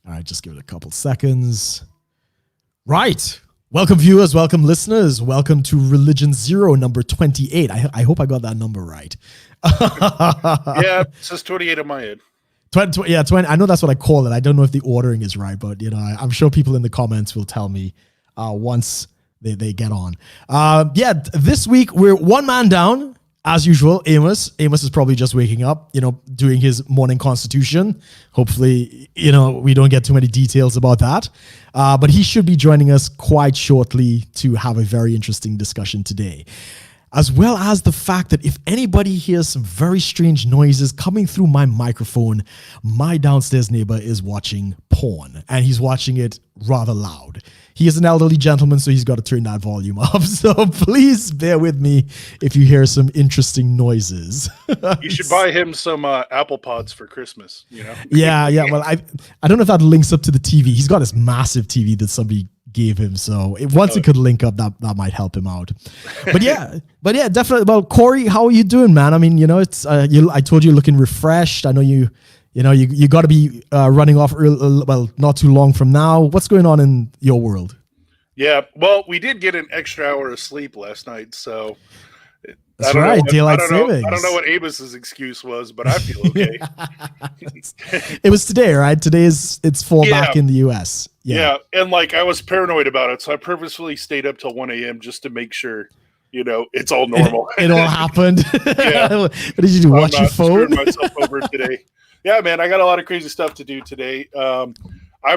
All right, just give it a couple seconds. Right. Welcome, viewers. Welcome, listeners. Welcome to Religion Zero, number 28. I hope I got that number right. Yeah, it says 28 on my end. 20. I know that's what I call it. I don't know if the ordering is right, but I'm sure people in the comments will tell me once they get on. This week we're one man down. As usual, Amos is probably just waking up, doing his morning constitution. Hopefully, we don't get too many details about that. But he should be joining us quite shortly to have a very interesting discussion today. As well as the fact that if anybody hears some very strange noises coming through my microphone, my downstairs neighbor is watching porn, and he's watching it rather loud. He is an elderly gentleman, so he's got to turn that volume up. So please bear with me if you hear some interesting noises. You should buy him some Apple Pods for Christmas, Yeah. Well, I don't know if that links up to the TV. He's got this massive TV that somebody gave him. So once it could link up, that might help him out. But yeah, definitely. Well, Corey, how are you doing, man? I mean, it's I told you you're looking refreshed. I know you got to be running off not too long from now. What's going on in your world? Yeah, well, we did get an extra hour of sleep last night, so that's right. Daylight savings. I don't know what Amos's excuse was, but I feel okay. It was today, right? It's fall back in the U.S. Yeah, and I was paranoid about it, so I purposefully stayed up till 1 a.m. just to make sure it's all normal. It all happened. Yeah. What did you do? Watch your phone? Myself over today. Yeah, man, I got a lot of crazy stuff to do today. I'm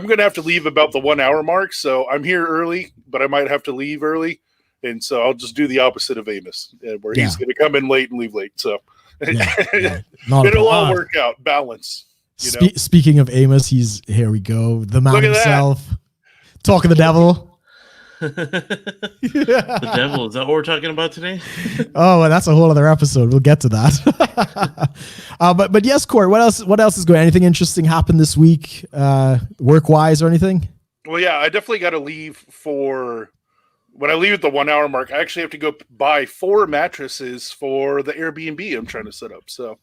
going to have to leave about the 1 hour mark, so I'm here early, but I might have to leave early. And so I'll just do the opposite of Amos, where he's going to come in late and leave late. So it'll all work out. Balance. Speaking of Amos, here we go. The man himself. Talking the devil. The devil, is that what we're talking about today? Oh, well, that's a whole other episode. We'll get to that. But yes, Corey, what else is going? Anything interesting happened this week, work wise or anything? Well, yeah, I definitely got to leave when I leave at the 1 hour mark. I actually have to go buy 4 mattresses for the Airbnb I'm trying to set up. So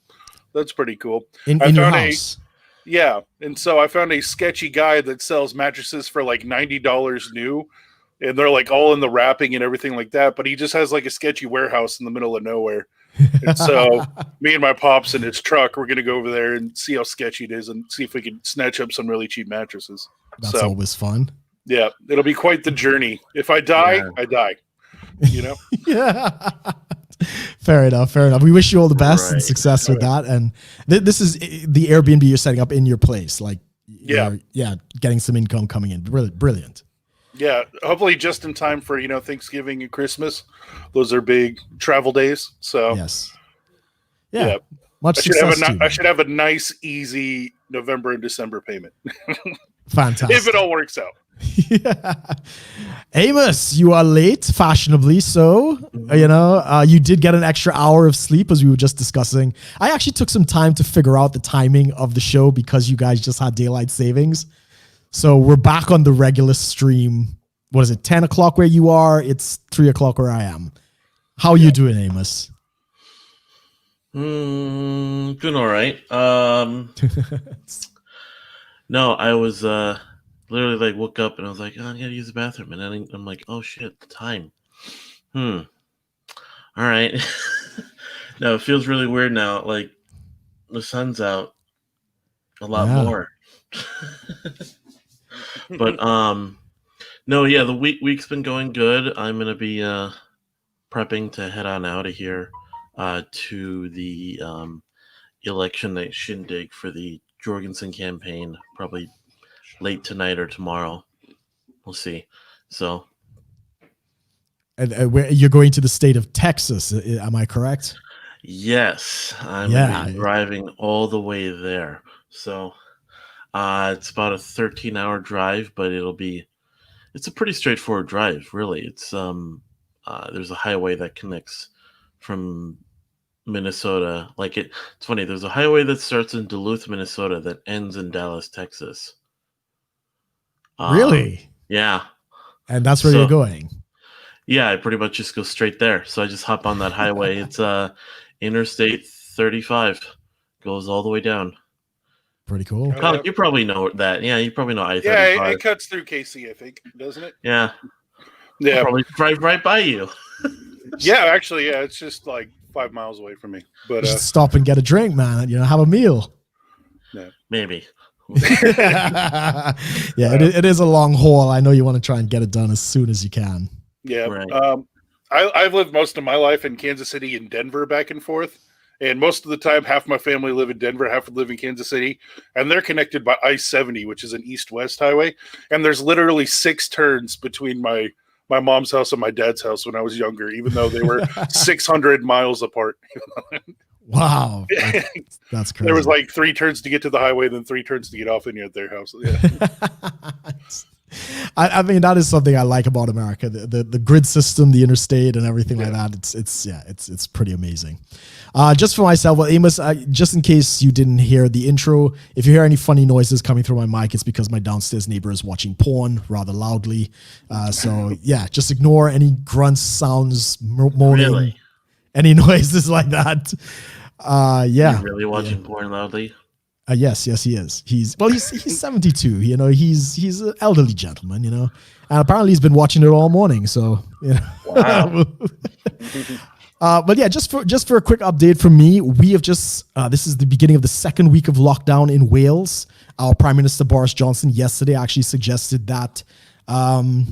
that's pretty cool. In your house. Yeah, and so I found a sketchy guy that sells mattresses for $90 new. And they're all in the wrapping and everything like that. But he just has a sketchy warehouse in the middle of nowhere. And so me and my pops in his truck, we're going to go over there and see how sketchy it is and see if we can snatch up some really cheap mattresses. That's always fun. Yeah, it'll be quite the journey. If I die, I die. Yeah. Fair enough. We wish you all the best and success with that. And this is the Airbnb you're setting up in your place. Getting some income coming in. Brilliant. Yeah, hopefully just in time for Thanksgiving and Christmas. Those are big travel days. So yes, yeah. Much success. I should have a nice, easy November and December payment. Fantastic. If it all works out. Yeah. Amos, you are late, fashionably so. You did get an extra hour of sleep, as we were just discussing. I actually took some time to figure out the timing of the show because you guys just had daylight savings. So we're back on the regular stream. What is it, 10 o'clock where you are? It's 3 o'clock where I am. How are you doing, Amos? Doing all right. No, I was literally woke up and I was like, oh, I gotta use the bathroom. And then I'm like, oh shit, the time. All right. No, it feels really weird now. The sun's out a lot more. But the week's been going good. I'm gonna be prepping to head on out of here to the election night shindig for the Jorgensen campaign, probably late tonight or tomorrow. We'll see. So, and you're going to the state of Texas, am I correct? Yes, I'm driving all the way there. So. It's about a 13-hour drive, but it's a pretty straightforward drive, really. It's there's a highway that connects from Minnesota. It's funny, there's a highway that starts in Duluth, Minnesota that ends in Dallas, Texas. Really? Yeah. And that's where you're going? Yeah, I pretty much just go straight there. So I just hop on that highway. It's Interstate 35. Goes all the way down. Pretty cool. CONK, you probably know that. Yeah, you probably know I-35. Yeah, it cuts through KC, I think, doesn't it? Yeah. Yeah. I'll probably drive right by you. Yeah, actually, yeah, it's just like 5 miles away from me. But you should stop and get a drink, man. Have a meal. Yeah. Maybe. Yeah, it is a long haul. I know you want to try and get it done as soon as you can. Yeah. Right. I've lived most of my life in Kansas City and Denver back and forth. And most of the time, half my family live in Denver, half live in Kansas City. And they're connected by I-70, which is an east-west highway. And there's literally 6 turns between my mom's house and my dad's house when I was younger, even though they were 600 miles apart. Wow. That's crazy. There was like 3 turns to get to the highway, then 3 turns to get off and you're at their house. Yeah. I mean, that is something I like about America, the grid system, the interstate and everything like that. It's pretty amazing. Just for myself, well, Amos, just in case you didn't hear the intro, if you hear any funny noises coming through my mic, it's because my downstairs neighbor is watching porn rather loudly. So yeah, just ignore any grunts, sounds, moaning, Really? any noises like that. Yeah. You're really watching porn loudly? Yes, he is. He's 72. He's an elderly gentleman. And apparently he's been watching it all morning. So Wow. But yeah, just for a quick update from me, we have just this is the beginning of the 2nd week of lockdown in Wales. Our Prime Minister Boris Johnson yesterday actually suggested that the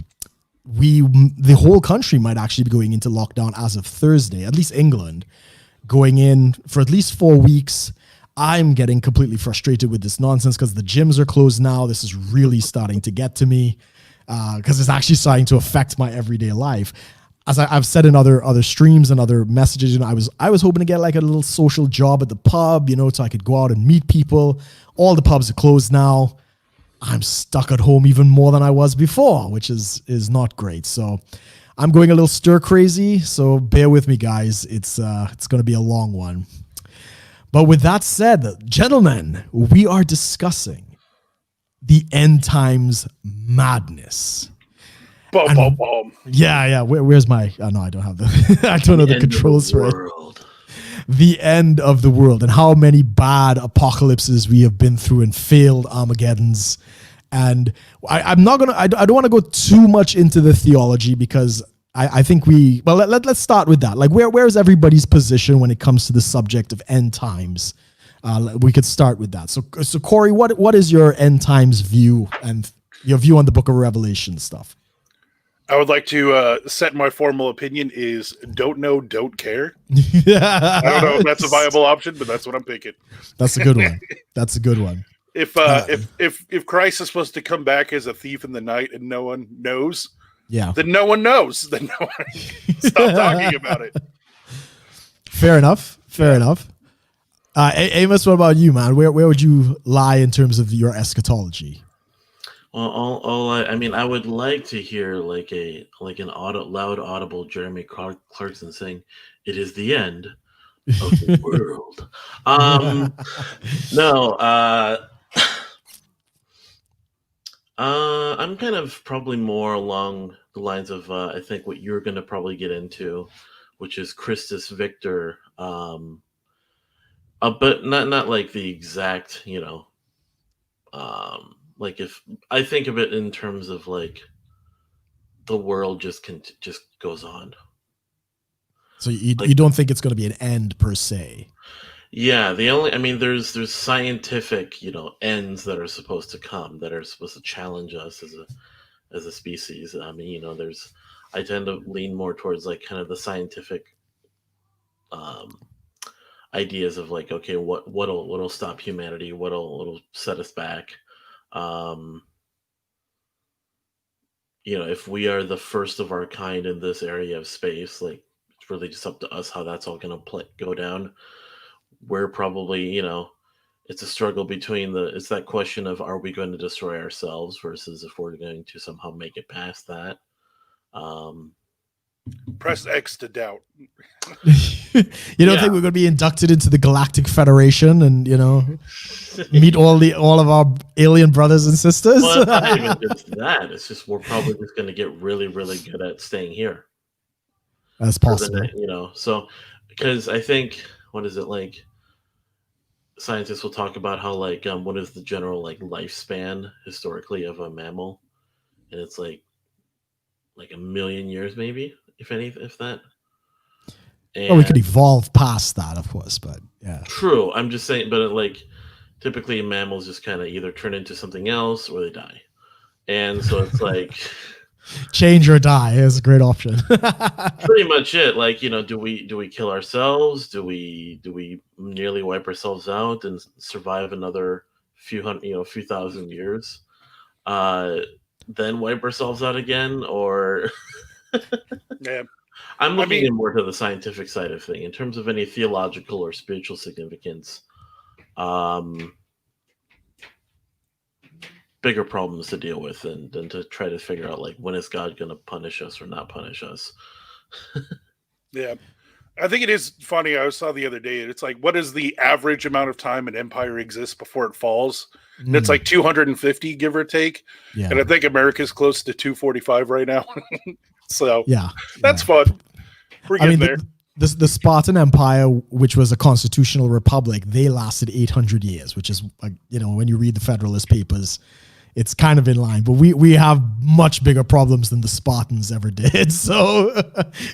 whole country might actually be going into lockdown as of Thursday, at least England, going in for at least 4 weeks. I'm getting completely frustrated with this nonsense because the gyms are closed now. This is really starting to get to me because it's actually starting to affect my everyday life. As I've said in other streams and other messages, I was hoping to get like a little social job at the pub, so I could go out and meet people. All the pubs are closed now. I'm stuck at home even more than I was before, which is not great. So I'm going a little stir crazy. So bear with me, guys. It's going to be a long one. But with that said, gentlemen, we are discussing the end times madness. Yeah. Where's my? Oh no, I don't have the. I don't know the controls for it. The end of the world, and how many bad apocalypses we have been through and failed Armageddons. And I'm not gonna. I don't want to go too much into the theology because I think let's start with that. Like, where is everybody's position when it comes to the subject of end times? We could start with that. So Corey, what is your end times view and your view on the Book of Revelation stuff? I would like to set my formal opinion is don't know, don't care. I don't know if that's a viable option, but that's what I'm picking. That's a good one. That's a good one. If Christ is supposed to come back as a thief in the night and no one knows, then no one knows. Then no one stop talking about it. Fair enough. Amos, what about you, man? Where would you lie in terms of your eschatology? Well, I would like to hear like an loud audible Jeremy Clarkson saying, "It is the end of the world." No, I'm kind of probably more along the lines of I think what you're going to probably get into, which is Christus Victor, but not like the exact, like if I think of it in terms of like the world just goes on. So you don't think it's going to be an end per se? Yeah, there's scientific, ends that are supposed to come, that are supposed to challenge us as a species. I tend to lean more towards like kind of the scientific ideas of like, okay, what'll stop humanity, what'll set us back. If we are the first of our kind in this area of space, like it's really just up to us how that's all going to go down. We're probably, it's a struggle between it's that question of, are we going to destroy ourselves versus if we're going to somehow make it past that. Press X to doubt. You don't think we're going to be inducted into the Galactic Federation and, meet all of our alien brothers and sisters? Well, it's not even just that. It's just we're probably just going to get really, really good at staying here. That's possible. So because I think, what is it like? scientists will talk about how like what is the general like lifespan historically of a mammal, and it's like a million years, maybe, if that. Well, we could evolve past that, of course, but yeah. True. I'm just saying, but typically mammals just kind of either turn into something else or they die, and so it's like change or die is a great option. pretty much it. Like, do we kill ourselves? Do we nearly wipe ourselves out and survive another few thousand years? Then wipe ourselves out again, or yeah. I'm looking more to the scientific side of thing in terms of any theological or spiritual significance. Bigger problems to deal with than to try to figure out like when is God going to punish us or not punish us. Yeah. I think it is funny. I saw the other day, it's like, what is the average amount of time an empire exists before it falls? And it's like 250, give or take. Yeah. And I think America's close to 245 right now. So yeah, that's fun. We're getting there. The Spartan Empire, which was a constitutional republic, they lasted 800 years, which is, when you read the Federalist Papers, it's kind of in line. But we have much bigger problems than the Spartans ever did. So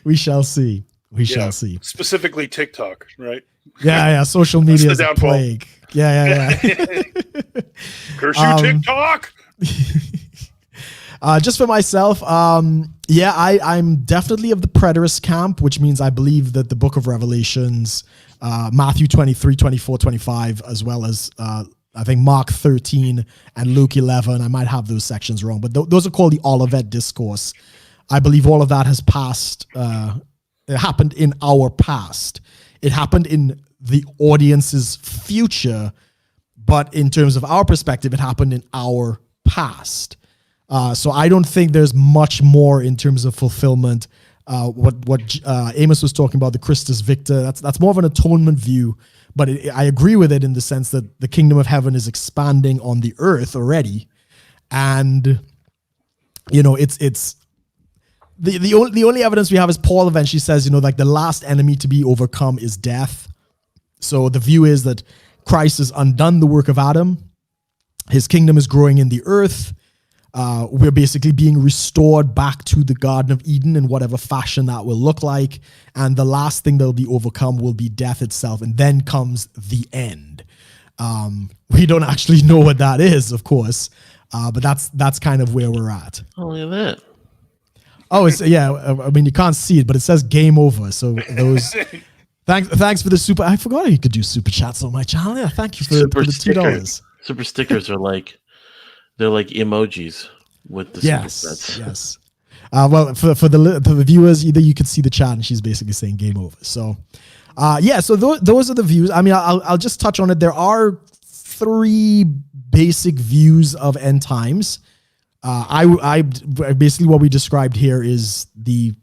we shall see. We shall see. Specifically TikTok, right? Yeah. Social media is a plague. Yeah. Curse you, TikTok! Just for myself, I'm definitely of the preterist camp, which means I believe that the book of Revelations, Matthew 23, 24, 25, as well as I think Mark 13 and Luke 11. I might have those sections wrong, but those are called the Olivet Discourse. I believe all of that has passed. It happened in our past. It happened in the audience's future, but in terms of our perspective, it happened in our past. So I don't think there's much more in terms of fulfillment. What Amos was talking about, the Christus Victor, that's more of an atonement view, but I agree with it in the sense that the kingdom of heaven is expanding on the earth already, and it's the only evidence we have is Paul eventually says, like the last enemy to be overcome is death. So the view is that Christ has undone the work of Adam. His kingdom is growing in the earth. We're basically being restored back to the Garden of Eden in whatever fashion that will look like. And the last thing that will be overcome will be death itself. And then comes the end. We don't actually know what that is, of course. But that's kind of where we're at. Only that. Oh, it's I mean, you can't see it, but it says game over. So those thanks for the super. I forgot you could do super chats on my channel. Yeah, thank you for the $2. Super stickers are they're like emojis with the super chats. Yes. Well, for the viewers, either you could see the chat and she's basically saying game over. So, so those are the views. I mean, I'll just touch on it. There are 3 basic views of end times. I basically what we described here is the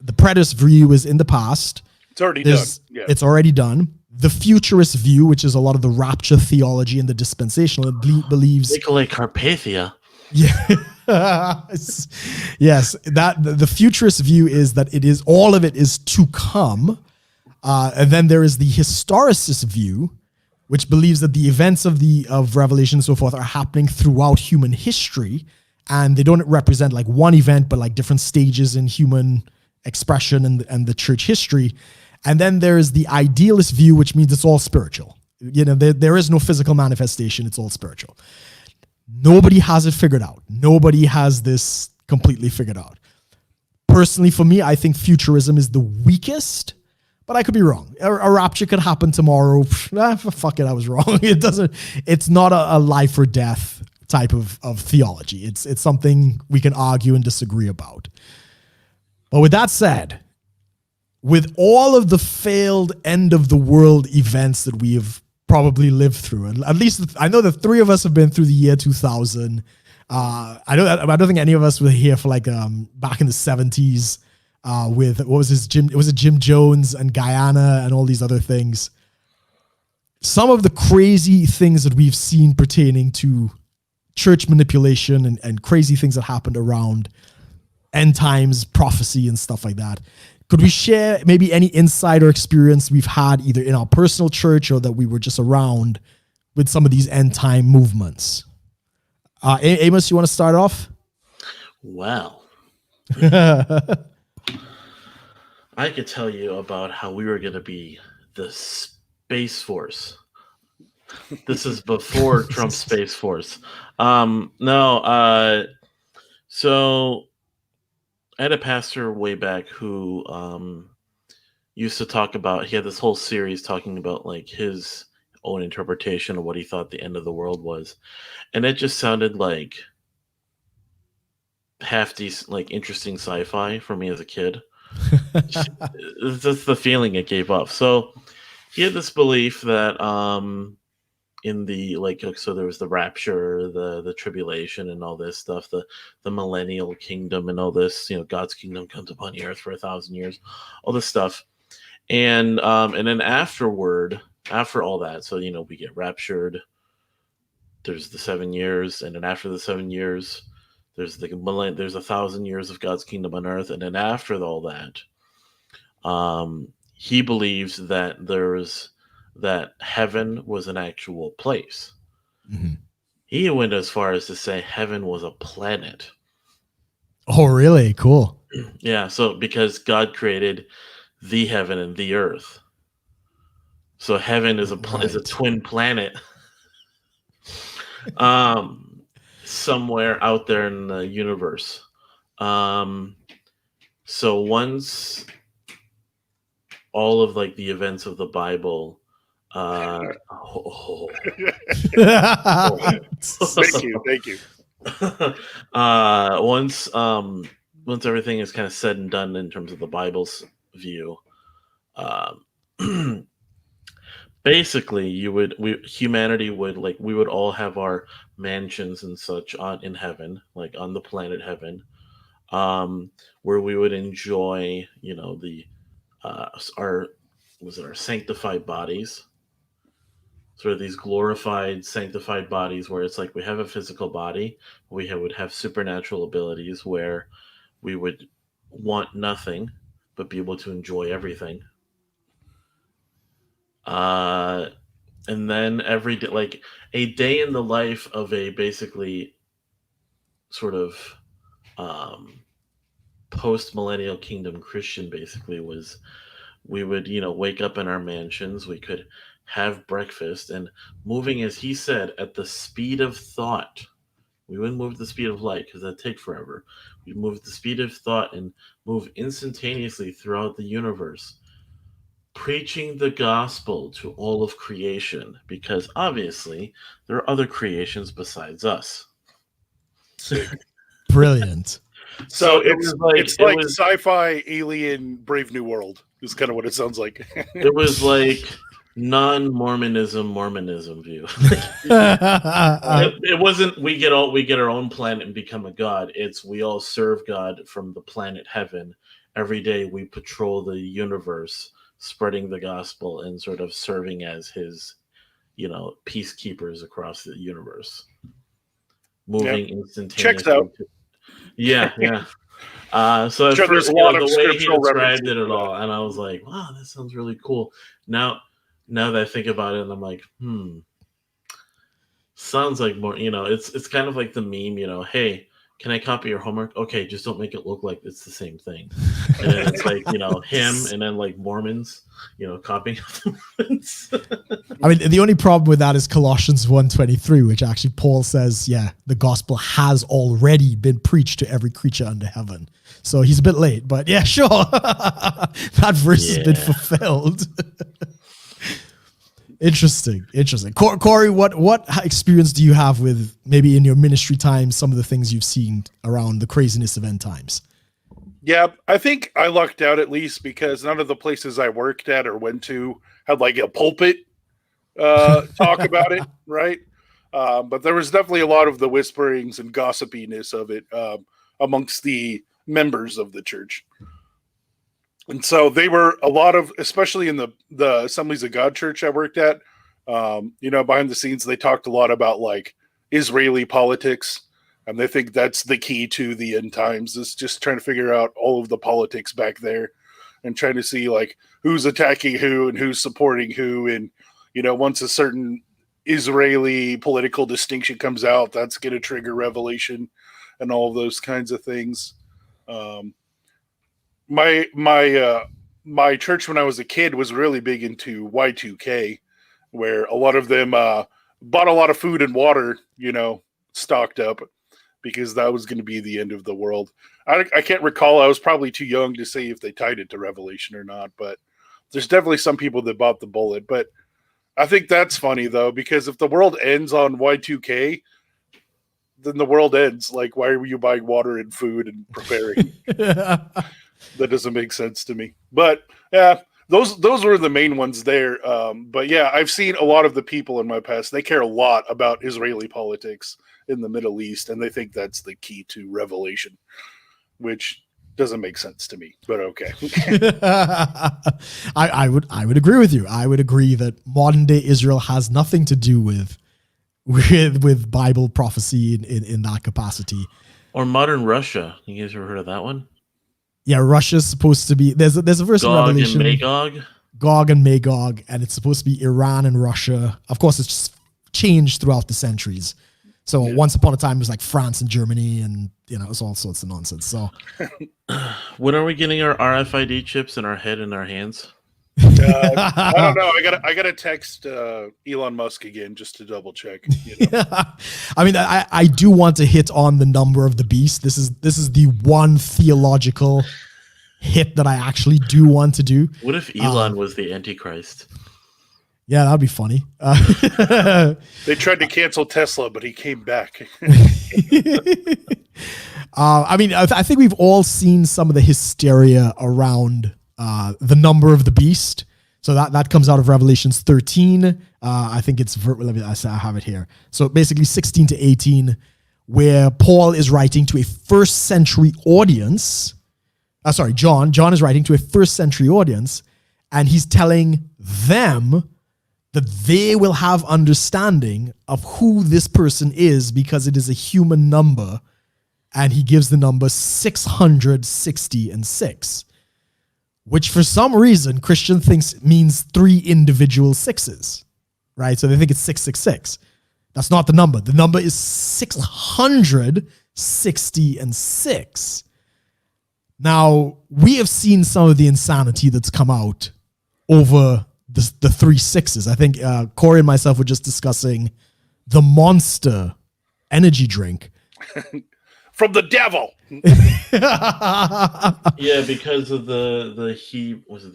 preterist view is in the past. It's already done. Yeah. It's already done. The futurist view, which is a lot of the rapture theology and the dispensational, believes Nikolai Carpathia. Yeah. Yes. That the futurist view is that all of it is to come. And then there is the historicist view, which believes that the events of Revelation and so forth are happening throughout human history. And they don't represent like one event, but like different stages in human expression and the church history. And then there's the idealist view, which means it's all spiritual. There is no physical manifestation. It's all spiritual. Nobody has it figured out. Nobody has this completely figured out. Personally, for me, I think futurism is the weakest, but I could be wrong. A rapture could happen tomorrow. Fuck it, I was wrong. It's not a life or death type of theology. It's something we can argue and disagree about. But with that said, with all of the failed end of the world events that we have probably lived through, and at least I know that 3 of us have been through the year 2000. I don't think any of us were here for like back in the 70s with what was his Jim? It was Jim Jones and Guyana and all these other things. Some of the crazy things that we've seen pertaining to church manipulation and crazy things that happened around end times prophecy and stuff like that. Could we share maybe any insight or experience we've had either in our personal church or that we were just around with some of these end time movements? Amos, you want to start off? Well, I could tell you about how we were going to be the Space Force. This is before Trump's Space Force. So I had a pastor way back who used to talk about, he had this whole series talking about like his own interpretation of what he thought the end of the world was. And it just sounded like half decent, like interesting sci-fi for me as a kid. That's the feeling it gave off. So he had this belief that in the so there was the rapture, the tribulation, and all this stuff, the millennial kingdom, and all this, God's kingdom comes upon the earth for 1,000 years, all this stuff, and then after all that, so we get raptured. There's the 7 years, and then after the 7 years, there's 1,000 years of God's kingdom on earth, and then after all that, he believes that heaven was an actual place. Mm-hmm. He went as far as to say heaven was a planet. Oh, really? Cool. Yeah, so because God created the heaven and the earth, so heaven is a twin planet, somewhere out there in the universe. So once all of like the events of the Bible. Thank you. Once everything is kind of said and done in terms of the Bible's view, basically humanity would we would all have our mansions and such in heaven, like on the planet heaven, where we would enjoy our sanctified bodies, sort of these glorified, sanctified bodies where it's like we have a physical body, would have supernatural abilities where we would want nothing but be able to enjoy everything. And then every day, like a day in the life of a basically sort of post-millennial kingdom Christian basically was, we would, wake up in our mansions, we could have breakfast, and moving, as he said, at the speed of thought. We wouldn't move at the speed of light because that'd take forever. We'd move at the speed of thought and move instantaneously throughout the universe, preaching the gospel to all of creation, because obviously there are other creations besides us. Brilliant. So it's like sci-fi alien Brave New World is kind of what it sounds like. It was like non-Mormonism view. It wasn't we get our own planet and become a god. It's we all serve God from the planet heaven. Every day we patrol the universe, spreading the gospel and sort of serving as his, peacekeepers across the universe. Moving instantaneously. Checks out. Yeah. So at first, the way he described it at all, and I was like, wow, that sounds really cool. Now that I think about it, and I'm like, sounds like more, it's kind of like the meme, hey, can I copy your homework? Okay, just don't make it look like it's the same thing. And then it's like, him, and then like Mormons, copying the Mormons. I mean, the only problem with that is Colossians 1:23, which actually Paul says, the gospel has already been preached to every creature under heaven. So he's a bit late, but yeah, sure. That verse has been fulfilled. Interesting. Corey, what experience do you have with maybe in your ministry time, some of the things you've seen around the craziness of end times? Yeah, I think I lucked out at least because none of the places I worked at or went to had like a pulpit talk about it, right? But there was definitely a lot of the whisperings and gossipiness of it amongst the members of the church. And so they were a lot of, especially in the Assemblies of God church I worked at, behind the scenes, they talked a lot about like Israeli politics. And they think that's the key to the end times, is just trying to figure out all of the politics back there. and trying to see like who's attacking who and who's supporting who. And, once a certain Israeli political distinction comes out, that's going to trigger revelation and all of those kinds of things. My church when I was a kid was really big into Y2K, where a lot of them bought a lot of food and water, stocked up, because that was going to be the end of the world. I can't recall. I was probably too young to say if they tied it to Revelation or not, but there's definitely some people that bought the bullet. But I think that's funny, though, because if the world ends on Y2K, then the world ends. Like, why are you buying water and food and preparing? That doesn't make sense to me. But yeah, those were the main ones there. But yeah, I've seen a lot of the people in my past. They care a lot about Israeli politics in the Middle East, and they think that's the key to revelation, which doesn't make sense to me. But okay. I would agree with you. I would agree that modern day Israel has nothing to do with Bible prophecy in that capacity. Or modern Russia. You guys ever heard of that one? Yeah, Russia's supposed to be there's a verse in Revelation. Gog and Magog. Gog and Magog, and it's supposed to be Iran and Russia. Of course, it's changed throughout the centuries. So once upon a time, it was like France and Germany, and it's all sorts of nonsense. So when are we getting our RFID chips in our head and our hands? I don't know. I gotta text Elon Musk again just to double check. Yeah. I mean, I do want to hit on the number of the beast. This is the one theological hit that I actually do want to do. What if Elon was the Antichrist? Yeah, that'd be funny. They tried to cancel Tesla, but he came back. I mean, I think we've all seen some of the hysteria around the number of the beast. So that comes out of Revelations 13. I think it's, I have it here. So basically 16 to 18, where Paul is writing to a first century audience. John is writing to a first century audience, and he's telling them that they will have understanding of who this person is because it is a human number. And he gives the number 666, which for some reason Christian thinks means 3 individual sixes, right? So they think it's 666. That's not the number. The number is 666. Now, we have seen some of the insanity that's come out over the 3 sixes. I think Corey and myself were just discussing the Monster energy drink. From the devil. Yeah, because of the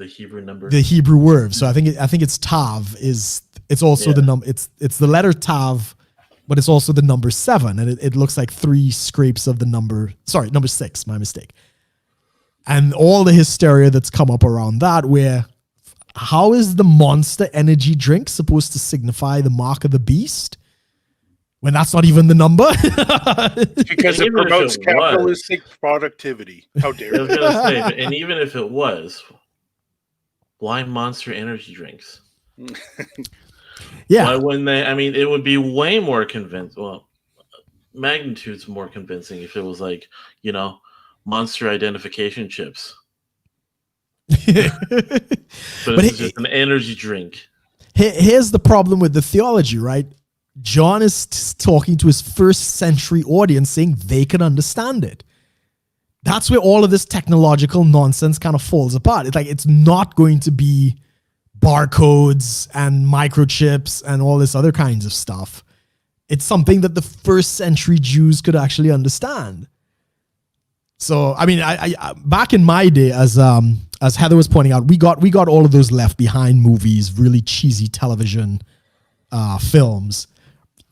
Hebrew number? The Hebrew word. So I think it's Tav it's also the number. It's the letter Tav, but it's also the number 7, and it looks like 3 scrapes of the number 6. My mistake. And all the hysteria that's come up around that, where how is the Monster energy drink supposed to signify the mark of the beast when that's not even the number? Because it promotes capitalistic productivity. How dare I was gonna say, and even if it was, why Monster energy drinks? Yeah. Why wouldn't they? I mean, it would be way more convincing. Well, magnitudes more convincing if it was like, Monster identification chips. But it's just an energy drink. Here's the problem with the theology, right? John is talking to his first century audience saying they can understand it. That's where all of this technological nonsense kind of falls apart. It's like, it's not going to be barcodes and microchips and all this other kinds of stuff. It's something that the first century Jews could actually understand. So, I mean, I back in my day, as Heather was pointing out, we got all of those Left Behind movies, really cheesy television films,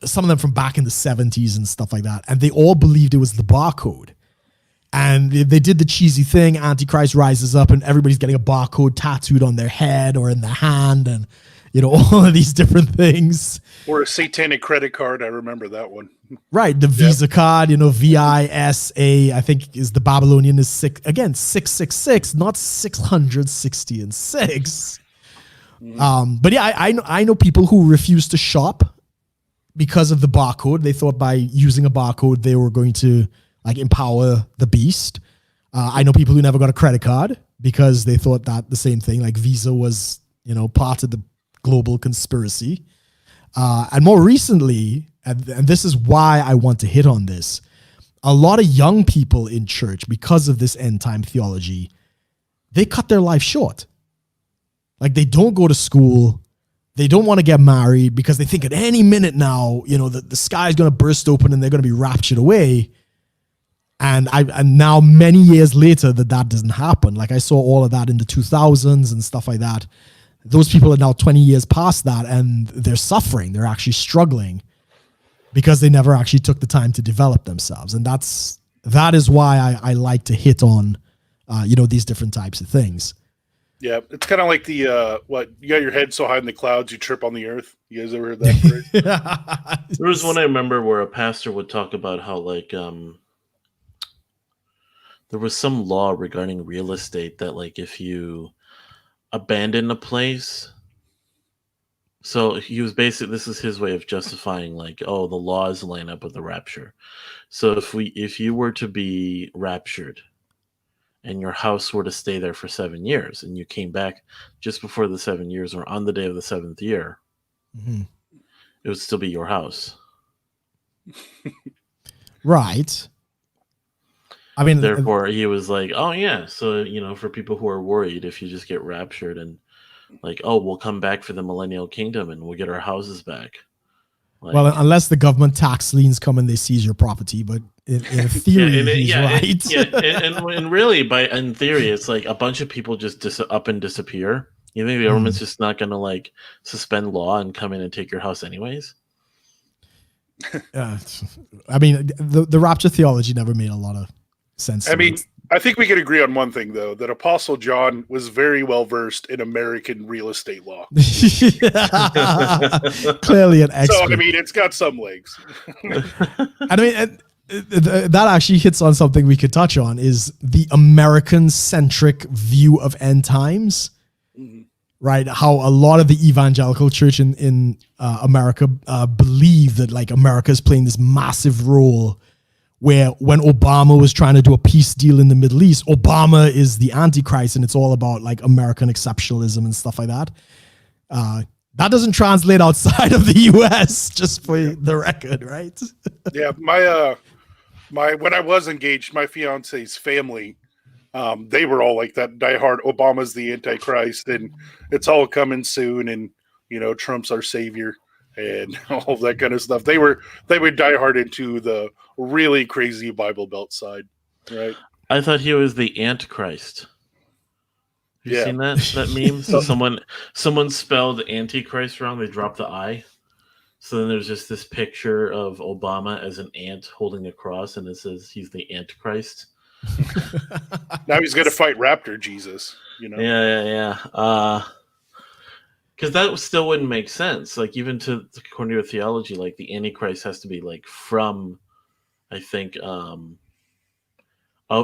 some of them from back in the 70s and stuff like that. And they all believed it was the barcode. And they did the cheesy thing, Antichrist rises up and everybody's getting a barcode tattooed on their head or in their hand, and all of these different things. Or a satanic credit card. I remember that one. Right. The Visa card, VISA, I think is the Babylonian is 666, not 666. But yeah, I know people who refuse to shop because of the barcode. They thought by using a barcode, they were going to empower the beast. I know people who never got a credit card because they thought that the same thing, like Visa was, part of the global conspiracy. And more recently, and this is why I want to hit on this, a lot of young people in church, because of this end time theology, they cut their life short. Like they don't go to school. They don't want to get married because they think at any minute now, the sky is going to burst open and they're going to be raptured away. And now many years later that doesn't happen. Like I saw all of that in the 2000s and stuff like that. Those people are now 20 years past that and they're suffering. They're actually struggling because they never actually took the time to develop themselves. And that is why I like to hit on, these different types of things. Yeah, it's kind of like the you got your head so high in the clouds you trip on the earth. You guys ever heard that phrase? There was one I remember where a pastor would talk about how like there was some law regarding real estate that like if you abandon a place, so he was basically, this is his way of justifying like, oh, the laws line up with the rapture. So if you were to be raptured and your house were to stay there for 7 years and you came back just before the 7 years or on the day of the 7th year, it would still be your house. Right. I mean, therefore he was like, oh yeah. So, for people who are worried, if you just get raptured and like, oh, we'll come back for the millennial kingdom and we'll get our houses back. Like, well, unless the government tax liens come and they seize your property, but in theory, he's right. And really, in theory, it's like a bunch of people just up and disappear. You think the government's just not going to like suspend law and come in and take your house anyways? I mean, the rapture theology never made a lot of sense. I mean, I think we could agree on one thing, though, that Apostle John was very well versed in American real estate law. Clearly an expert. So, I mean, it's got some legs. I mean, that actually hits on something we could touch on, is the American-centric view of end times, right? How a lot of the evangelical church in America believe that, like, America is playing this massive role where when Obama was trying to do a peace deal in the Middle East, Obama is the Antichrist and it's all about like American exceptionalism and stuff like that. That doesn't translate outside of the US, just for the record, right? Yeah, my when I was engaged, my fiance's family, they were all like that diehard Obama's the Antichrist and it's all coming soon and Trump's our savior and all that kind of stuff. They would die hard into the really crazy Bible Belt side, right? I thought he was the Antichrist. Have you seen that meme? So someone spelled Antichrist wrong. They dropped the I. So then there's just this picture of Obama as an ant holding a cross, and it says he's the Antichrist. Now he's going to fight Raptor Jesus. Yeah. Because that still wouldn't make sense. Like, even according to your theology, like, the Antichrist has to be, like, from, I think,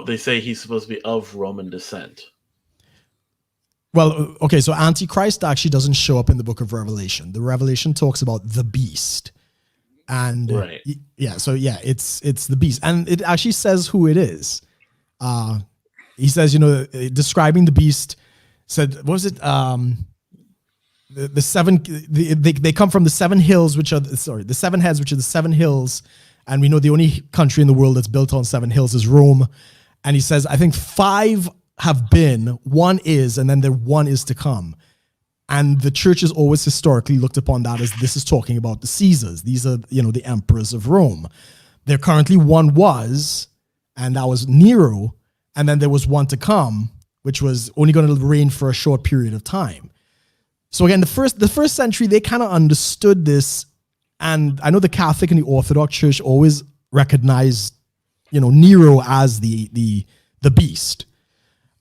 they say he's supposed to be of Roman descent. Well, okay, so Antichrist actually doesn't show up in the book of Revelation. The Revelation talks about the beast. And, right. it's the beast. And it actually says who it is. He says, describing the beast, said, what was it? The seven, they come from the seven hills, the seven heads, which are the seven hills. And we know the only country in the world that's built on seven hills is Rome. And he says, I think 5 have been, 1 is, and then the 1 is to come. And the church has always historically looked upon that as this is talking about the Caesars. These are, the emperors of Rome. There currently 1 was, and that was Nero. And then there was 1 to come, which was only going to reign for a short period of time. So again, the first century, they kind of understood this. And I know the Catholic and the Orthodox Church always recognized, Nero as the beast.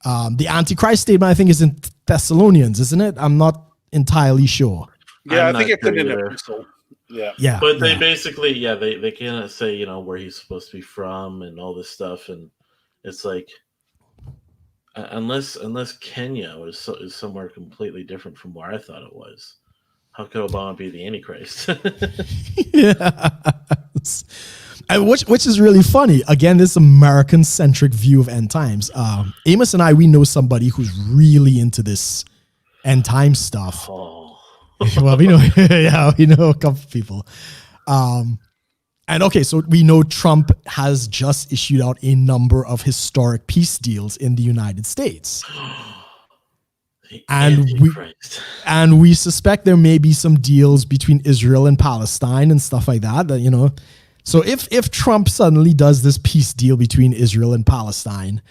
The Antichrist statement, I think, is in Thessalonians, isn't it? I'm not entirely sure. Yeah, I think it's in an epistle. Yeah. But they basically, they cannot say, where he's supposed to be from and all this stuff. And it's like, unless Kenya is somewhere completely different from where I thought it was, how could Obama be the Antichrist? Yes. And which is really funny. Again, this American-centric view of end times. Amos and I, we know somebody who's really into this end time stuff. Oh. Well, we know, yeah, we know a couple of people. And okay, so we know Trump has just issued out a number of historic peace deals in the United States. And we suspect there may be some deals between Israel and Palestine and stuff like that, you know. So if Trump suddenly does this peace deal between Israel and Palestine,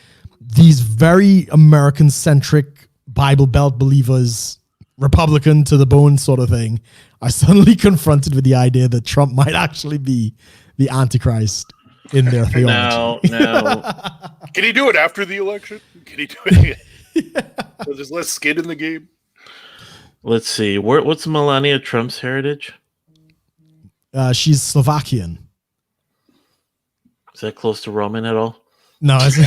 these very American-centric Bible Belt believers, Republican to the bone sort of thing, are suddenly confronted with the idea that Trump might actually be the Antichrist in their theology. No. Can he do it after the election? Can he do it? So there's less skin in the game. Let's see. What's Melania Trump's heritage? She's Slovakian. Is that close to Roman at all? No, it's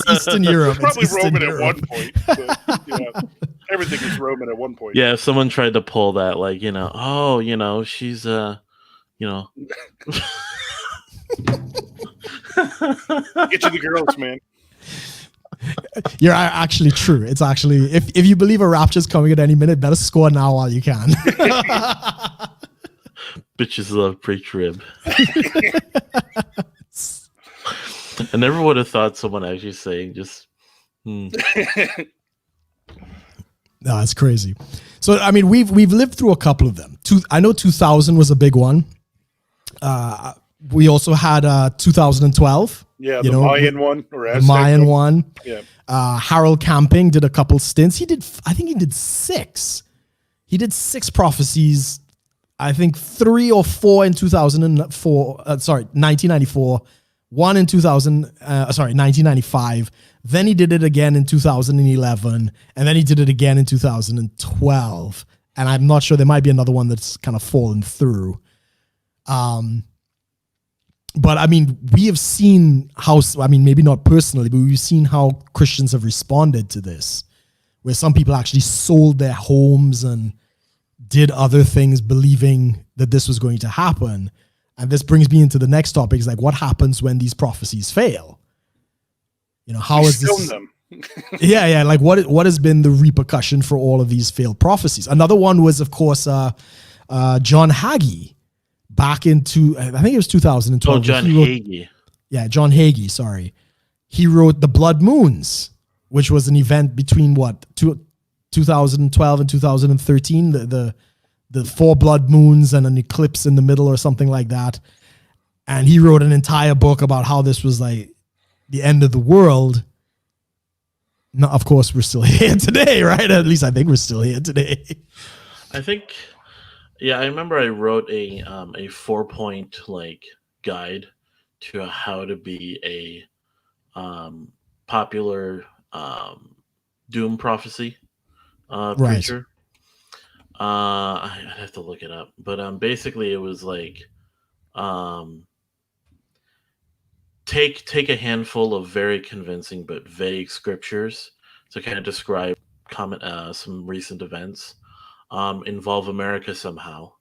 Eastern Europe. It's probably Eastern Roman Europe. at one point. But, yeah, everything was Roman at one point. Yeah, if someone tried to pull that, like, you know, oh, you know, she's, you know. Get you the girls, man. You're actually true. It's actually, if you believe a rapture's coming at any minute, better score now while you can. Bitches love pre-trib. I never would have thought someone actually saying just. No, it's crazy. So I mean, we've lived through a couple of them. I know 2000 was a big one. We also had 2012. Yeah, the Mayan one or Aztec the Mayan one. Yeah. Harold Camping did a couple stints. I think he did 6. He did 6 prophecies. I think 3 or 4 in 2004. 1994. 1 in 1995. Then he did it again in 2011, and then he did it again in 2012. And I'm not sure, there might be another one that's kind of fallen through. But I mean, we have seen how, I mean, maybe not personally, but we've seen how Christians have responded to this, where some people actually sold their homes and did other things believing that this was going to happen. And this brings me into the next topic, is like, what happens when these prophecies fail? You know, how is this? Them. Yeah. Like what has been the repercussion for all of these failed prophecies? Another one was, of course, John Hagee back into, I think it was 2012. Oh, John Hagee. Yeah, John Hagee, sorry. He wrote The Blood Moons, which was an event between 2012 and 2013, the 4 blood moons and an eclipse in the middle or something like that. And he wrote an entire book about how this was like the end of the world. No, of course, we're still here today, right? At least I think we're still here today. I think, yeah, I remember I wrote a 4-point like guide to how to be a popular doom prophecy preacher. I'd have to look it up, but basically it was like take a handful of very convincing but vague scriptures to kind of describe some recent events, involve America somehow,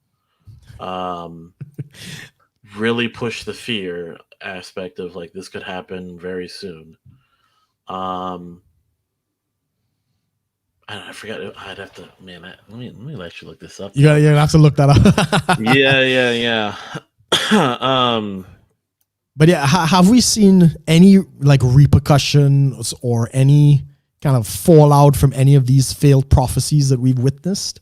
really push the fear aspect of like this could happen very soon. I forgot. I'd have to. Man, let me actually look this up. You gotta have to look that up. Yeah. But yeah, have we seen any like repercussions or any kind of fallout from any of these failed prophecies that we've witnessed?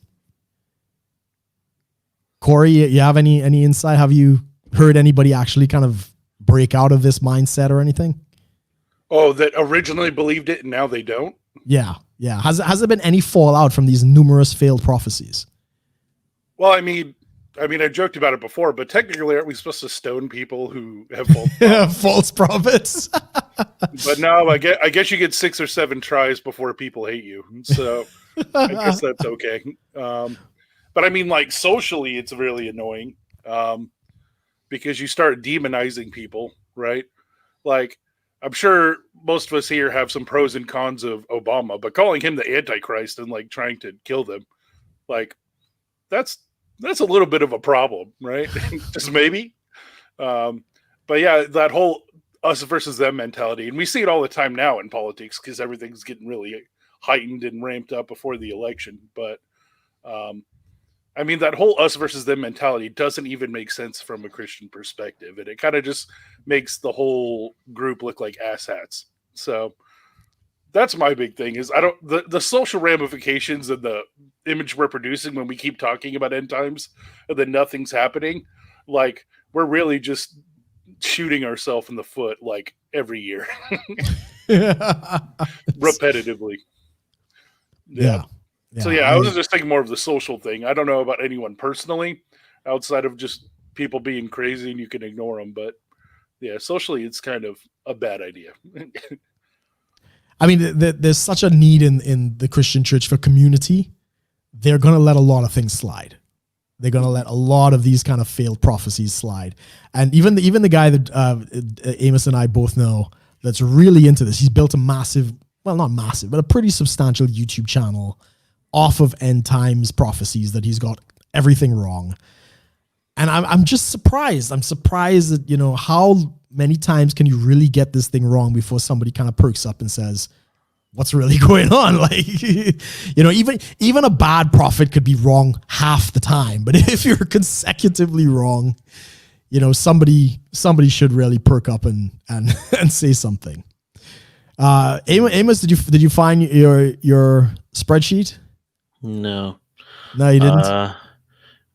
Corey, you have any insight? Have you heard anybody actually kind of break out of this mindset or anything? Oh, that originally believed it and now they don't? Yeah. Has there been any fallout from these numerous failed prophecies? Well, I mean, I joked about it before, but technically, aren't we supposed to stone people who have false prophets? But no, I guess you get 6 or 7 tries before people hate you. So I guess that's okay. But I mean, like socially, it's really annoying because you start demonizing people, right? Like, I'm sure most of us here have some pros and cons of Obama, but calling him the Antichrist and like trying to kill them, like that's a little bit of a problem, right? Just maybe. But yeah, that whole us versus them mentality, and we see it all the time now in politics because everything's getting really heightened and ramped up before the election. But I mean, that whole us versus them mentality doesn't even make sense from a Christian perspective, and it kind of just makes the whole group look like asshats. So that's my big thing is I don't the social ramifications of the image we're producing when we keep talking about end times and then nothing's happening. Like we're really just shooting ourselves in the foot like every year, repetitively. Yeah. So yeah, I was just thinking more of the social thing. I don't know about anyone personally, outside of just people being crazy and you can ignore them. But yeah, socially, it's kind of a bad idea. I mean, there's such a need in the Christian church for community. They're going to let a lot of things slide. They're going to let a lot of these kind of failed prophecies slide. And even the guy that Amos and I both know that's really into this, he's built a massive, well, not massive, but a pretty substantial YouTube channel off of end times prophecies that he's got everything wrong. And I'm just surprised. I'm surprised that, you know, how many times can you really get this thing wrong before somebody kind of perks up and says, what's really going on? Like, you know, even a bad prophet could be wrong half the time. But if you're consecutively wrong, you know, somebody should really perk up and say something. Amos, did you find your spreadsheet? No, you didn't.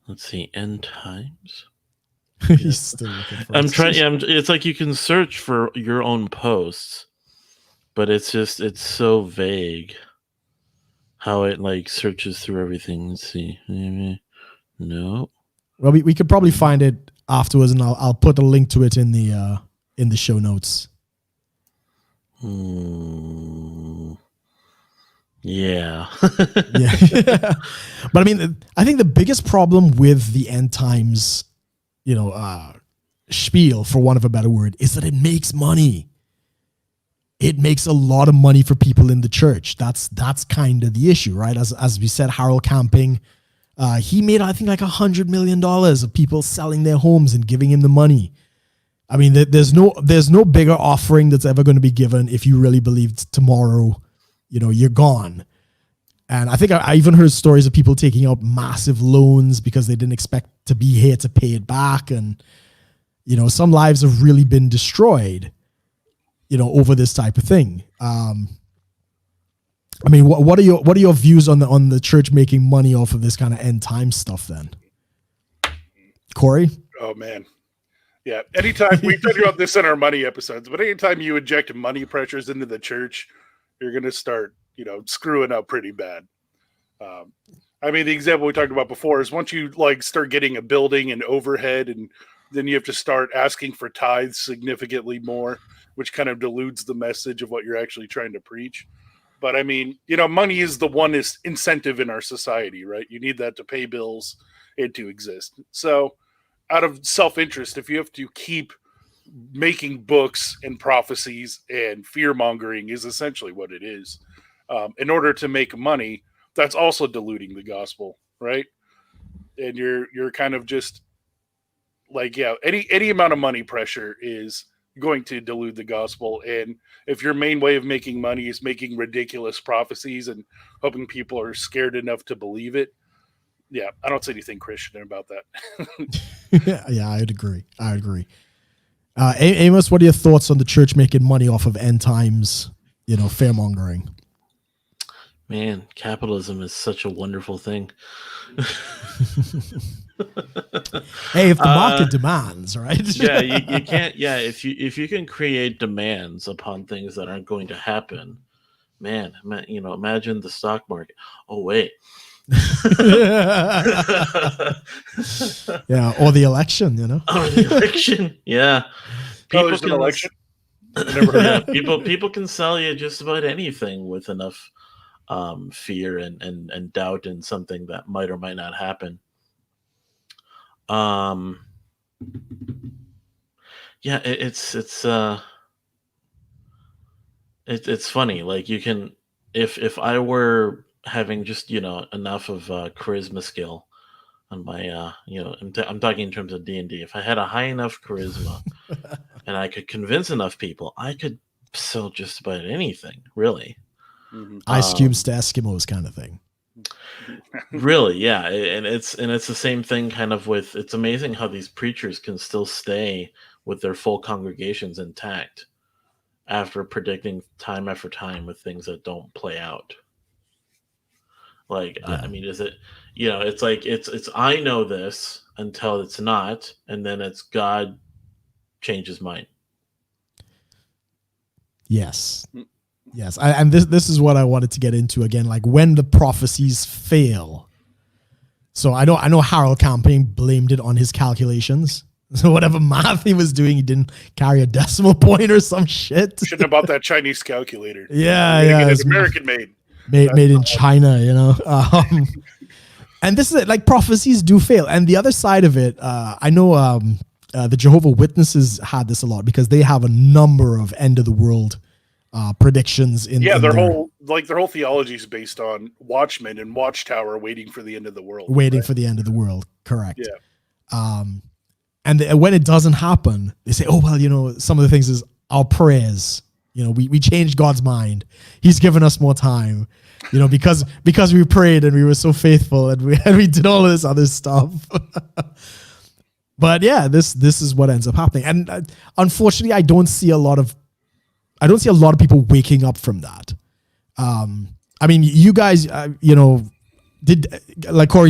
Let's see, end times. He's still looking for. I'm trying. Yeah, it's like you can search for your own posts, but it's so vague how it like searches through everything. Let's see. No. Well, we could probably find it afterwards, and I'll put a link to it in the show notes. Yeah. Yeah. But I mean, I think the biggest problem with the end times, you know, spiel, for want of a better word, is that it makes money. It makes a lot of money for people in the church. That's kind of the issue, right? As we said, Harold Camping, he made, I think, like $100 million of people selling their homes and giving him the money. I mean, there's no bigger offering that's ever going to be given if you really believe tomorrow, you know, you're gone. And I think I even heard stories of people taking out massive loans because they didn't expect to be here to pay it back. And, you know, some lives have really been destroyed, you know, over this type of thing. I mean, what are your views on the church making money off of this kind of end time stuff then? Corey? Oh man. Yeah. Anytime we talk about this in our money episodes, but anytime you inject money pressures into the church, you're going to start, you know, screwing up pretty bad. I mean, the example we talked about before is once you like start getting a building and overhead, and then you have to start asking for tithes significantly more, which kind of dilutes the message of what you're actually trying to preach. But I mean, you know, money is the one incentive in our society, right? You need that to pay bills and to exist. So out of self-interest, if you have to keep making books and prophecies, and fear mongering is essentially what it is, in order to make money, that's also diluting the gospel, right? And you're kind of just like, yeah, any amount of money pressure is going to dilute the gospel. And if your main way of making money is making ridiculous prophecies and hoping people are scared enough to believe it, yeah, I don't see anything Christian about that. Yeah, I'd agree. Amos, what are your thoughts on the church making money off of end times, you know, fearmongering? Man, capitalism is such a wonderful thing. Hey, if the market demands, right? Yeah, you can't. Yeah, if you can create demands upon things that aren't going to happen, man, you know, imagine the stock market. Oh wait. Yeah, or the election, you know. Or the election, yeah. There's an election. Never heard yeah, people can sell you just about anything with enough fear and doubt in something that might or might not happen. Yeah, it's funny. Like you can, if I were having just, you know, enough of charisma skill, on my I'm talking in terms of D&D. If I had a high enough charisma and I could convince enough people, I could sell just about anything, really. Ice cubes to Eskimos kind of thing. Really, yeah. And it's the same thing kind of with, it's amazing how these preachers can still stay with their full congregations intact after predicting time after time with things that don't play out. Like, I mean, is it, it's like, it's I know this until it's not, and then it's God change his mind. Yes. Yes. And this is what I wanted to get into again, like when the prophecies fail. So I know Harold Camping blamed it on his calculations. So whatever math he was doing, he didn't carry a decimal point or some shit. Shouldn't have bought that Chinese calculator. Yeah. It's American made. Made in China, and this is it, like prophecies do fail. And the other side of it, I know the Jehovah's Witnesses had this a lot because they have a number of end of the world predictions in their whole theology is based on watchmen and watchtower waiting for the end of the world. For the end of the world, correct. Yeah. And when it doesn't happen, they say, oh well, some of the things is our prayers. We changed God's mind. He's given us more time, because we prayed and we were so faithful and we did all of this other stuff. But yeah, this is what ends up happening. And unfortunately, I don't see a lot of people waking up from that. I mean, you guys, Corey,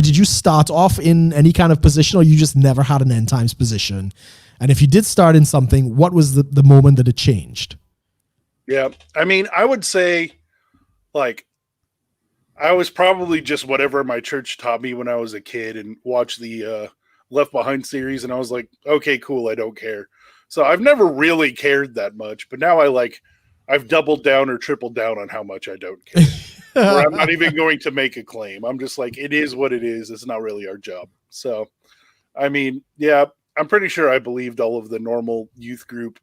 did you start off in any kind of position or you just never had an end times position? And if you did start in something, what was the moment that it changed? Yeah. I mean, I would say I was probably just whatever my church taught me when I was a kid and watched the Left Behind series. And I was like, okay, cool. I don't care. So I've never really cared that much, but now I've doubled down or tripled down on how much I don't care. Where I'm not even going to make a claim. I'm just like, it is what it is. It's not really our job. So, I mean, yeah, I'm pretty sure I believed all of the normal youth group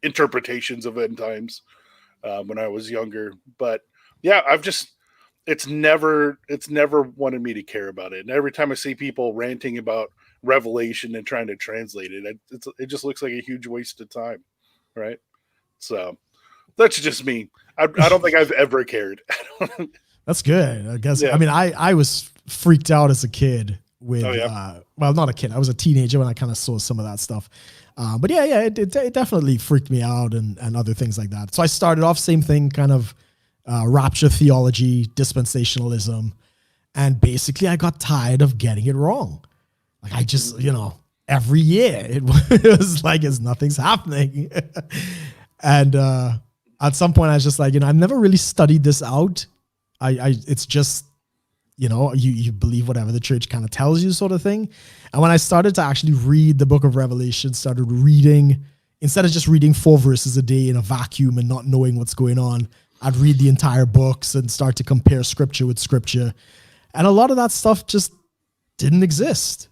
interpretations of end times when I was younger. But yeah, it's never wanted me to care about it. And every time I see people ranting about Revelation and trying to translate it, it just looks like a huge waste of time, right? So that's just me. I don't think I've ever cared. That's good, I guess. Yeah. I mean, I was freaked out as a kid with well, not a kid, I was a teenager when I kind of saw some of that stuff, but it definitely freaked me out and other things like that. So I started off same thing, kind of rapture theology, dispensationalism, and basically I got tired of getting it wrong. Like I just, every year it was like nothing's happening. And at some point I was just like, I've never really studied this out. It's just, you believe whatever the church kind of tells you, sort of thing. And when I started to actually read the book of Revelation, started reading, instead of just reading 4 verses a day in a vacuum and not knowing what's going on, I'd read the entire books and start to compare scripture with scripture. And a lot of that stuff just didn't exist.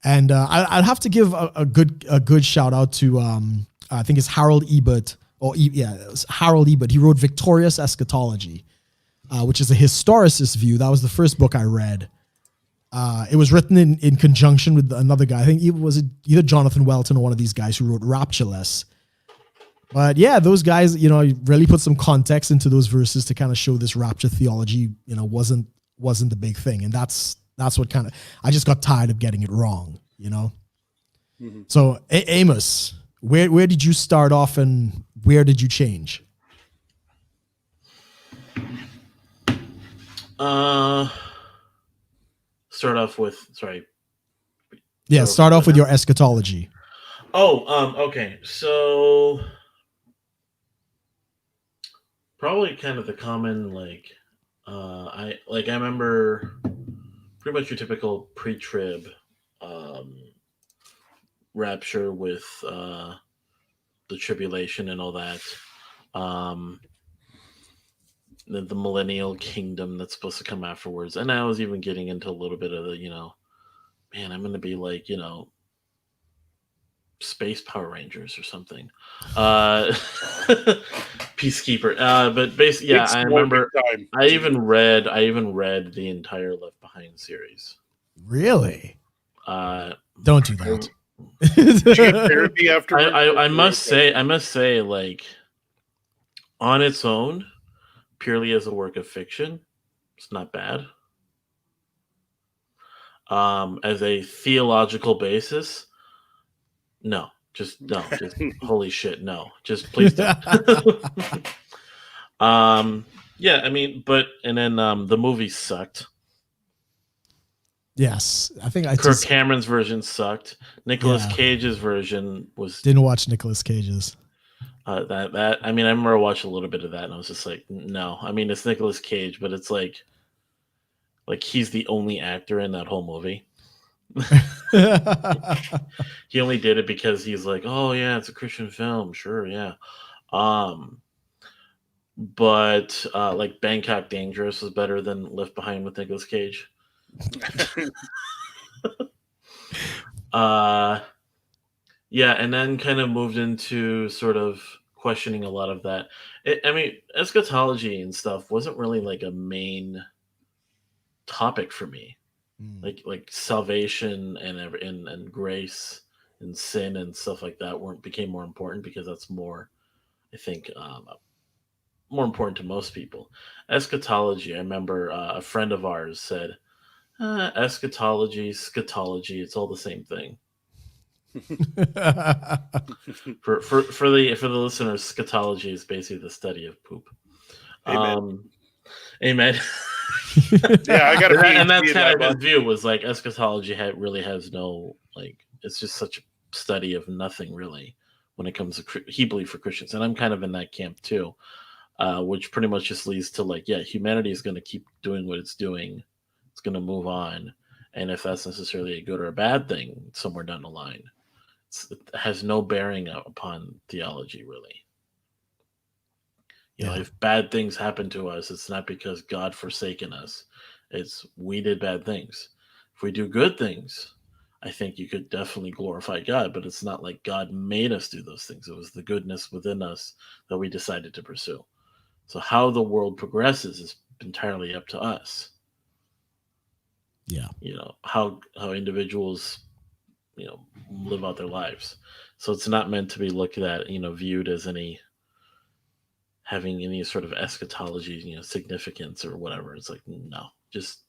And I'd have to give a good shout out to, I think it's Harold Ebert, Harold Ebert. He wrote Victorious Eschatology, which is a historicist view. That was the first book I read. It was written in conjunction with another guy. I think it was either Jonathan Welton or one of these guys who wrote Raptureless. But yeah, those guys, really put some context into those verses to kind of show this rapture theology, wasn't the big thing. And that's what kind of, I just got tired of getting it wrong, Mm-hmm. So Amos, where did you start off and where did you change? Start off with your eschatology. Okay. So probably kind of the common, I remember pretty much your typical pre-trib rapture with the tribulation and all that. The millennial kingdom that's supposed to come afterwards. And I was even getting into a little bit of the, I'm going to be like, Space Power Rangers or something. Peacekeeper. But basically, yeah, I remember I even read the entire Left Behind series. Really? Don't do that. Did you get therapy after? I must say, like, on its own, purely as a work of fiction, it's not bad. As a theological basis, no. Just holy shit, no. Just please don't. Yeah, I mean, and then the movie sucked. Yes, I think Kirk Cameron's version sucked. Nicolas Cage's version didn't watch Nicolas Cage's. That I mean, I remember watching a little bit of that, and I was just like, no. I mean, it's Nicolas Cage, but it's like he's the only actor in that whole movie. He only did it because he's like, oh yeah, it's a Christian film, sure, yeah. But like Bangkok Dangerous was better than Left Behind with Nicolas Cage. Yeah, and then kind of moved into sort of questioning a lot of that. I mean, eschatology and stuff wasn't really like a main topic for me. Like salvation and grace and sin and stuff like that became more important because that's more, I think, more important to most people. Eschatology, I remember a friend of ours said, eschatology, scatology, it's all the same thing. for the listeners, scatology is basically the study of poop. Amen. Yeah, I got to. And that's kind of his view, was like eschatology really has no, like, it's just such a study of nothing really when it comes to he believed for Christians, and I'm kind of in that camp too, which pretty much just leads to like, yeah, humanity is going to keep doing what it's doing, it's going to move on, and if that's necessarily a good or a bad thing somewhere down the line, it has no bearing upon theology really. You know, if bad things happen to us, it's not because God forsaken us. It's we did bad things. If we do good things, I think you could definitely glorify God, but it's not like God made us do those things. It was the goodness within us that we decided to pursue. So how the world progresses is entirely up to us. Yeah. You know, how individuals, you know, live out their lives. So it's not meant to be looked at, you know, viewed as having any sort of eschatology, you know, significance or whatever. It's like, no, just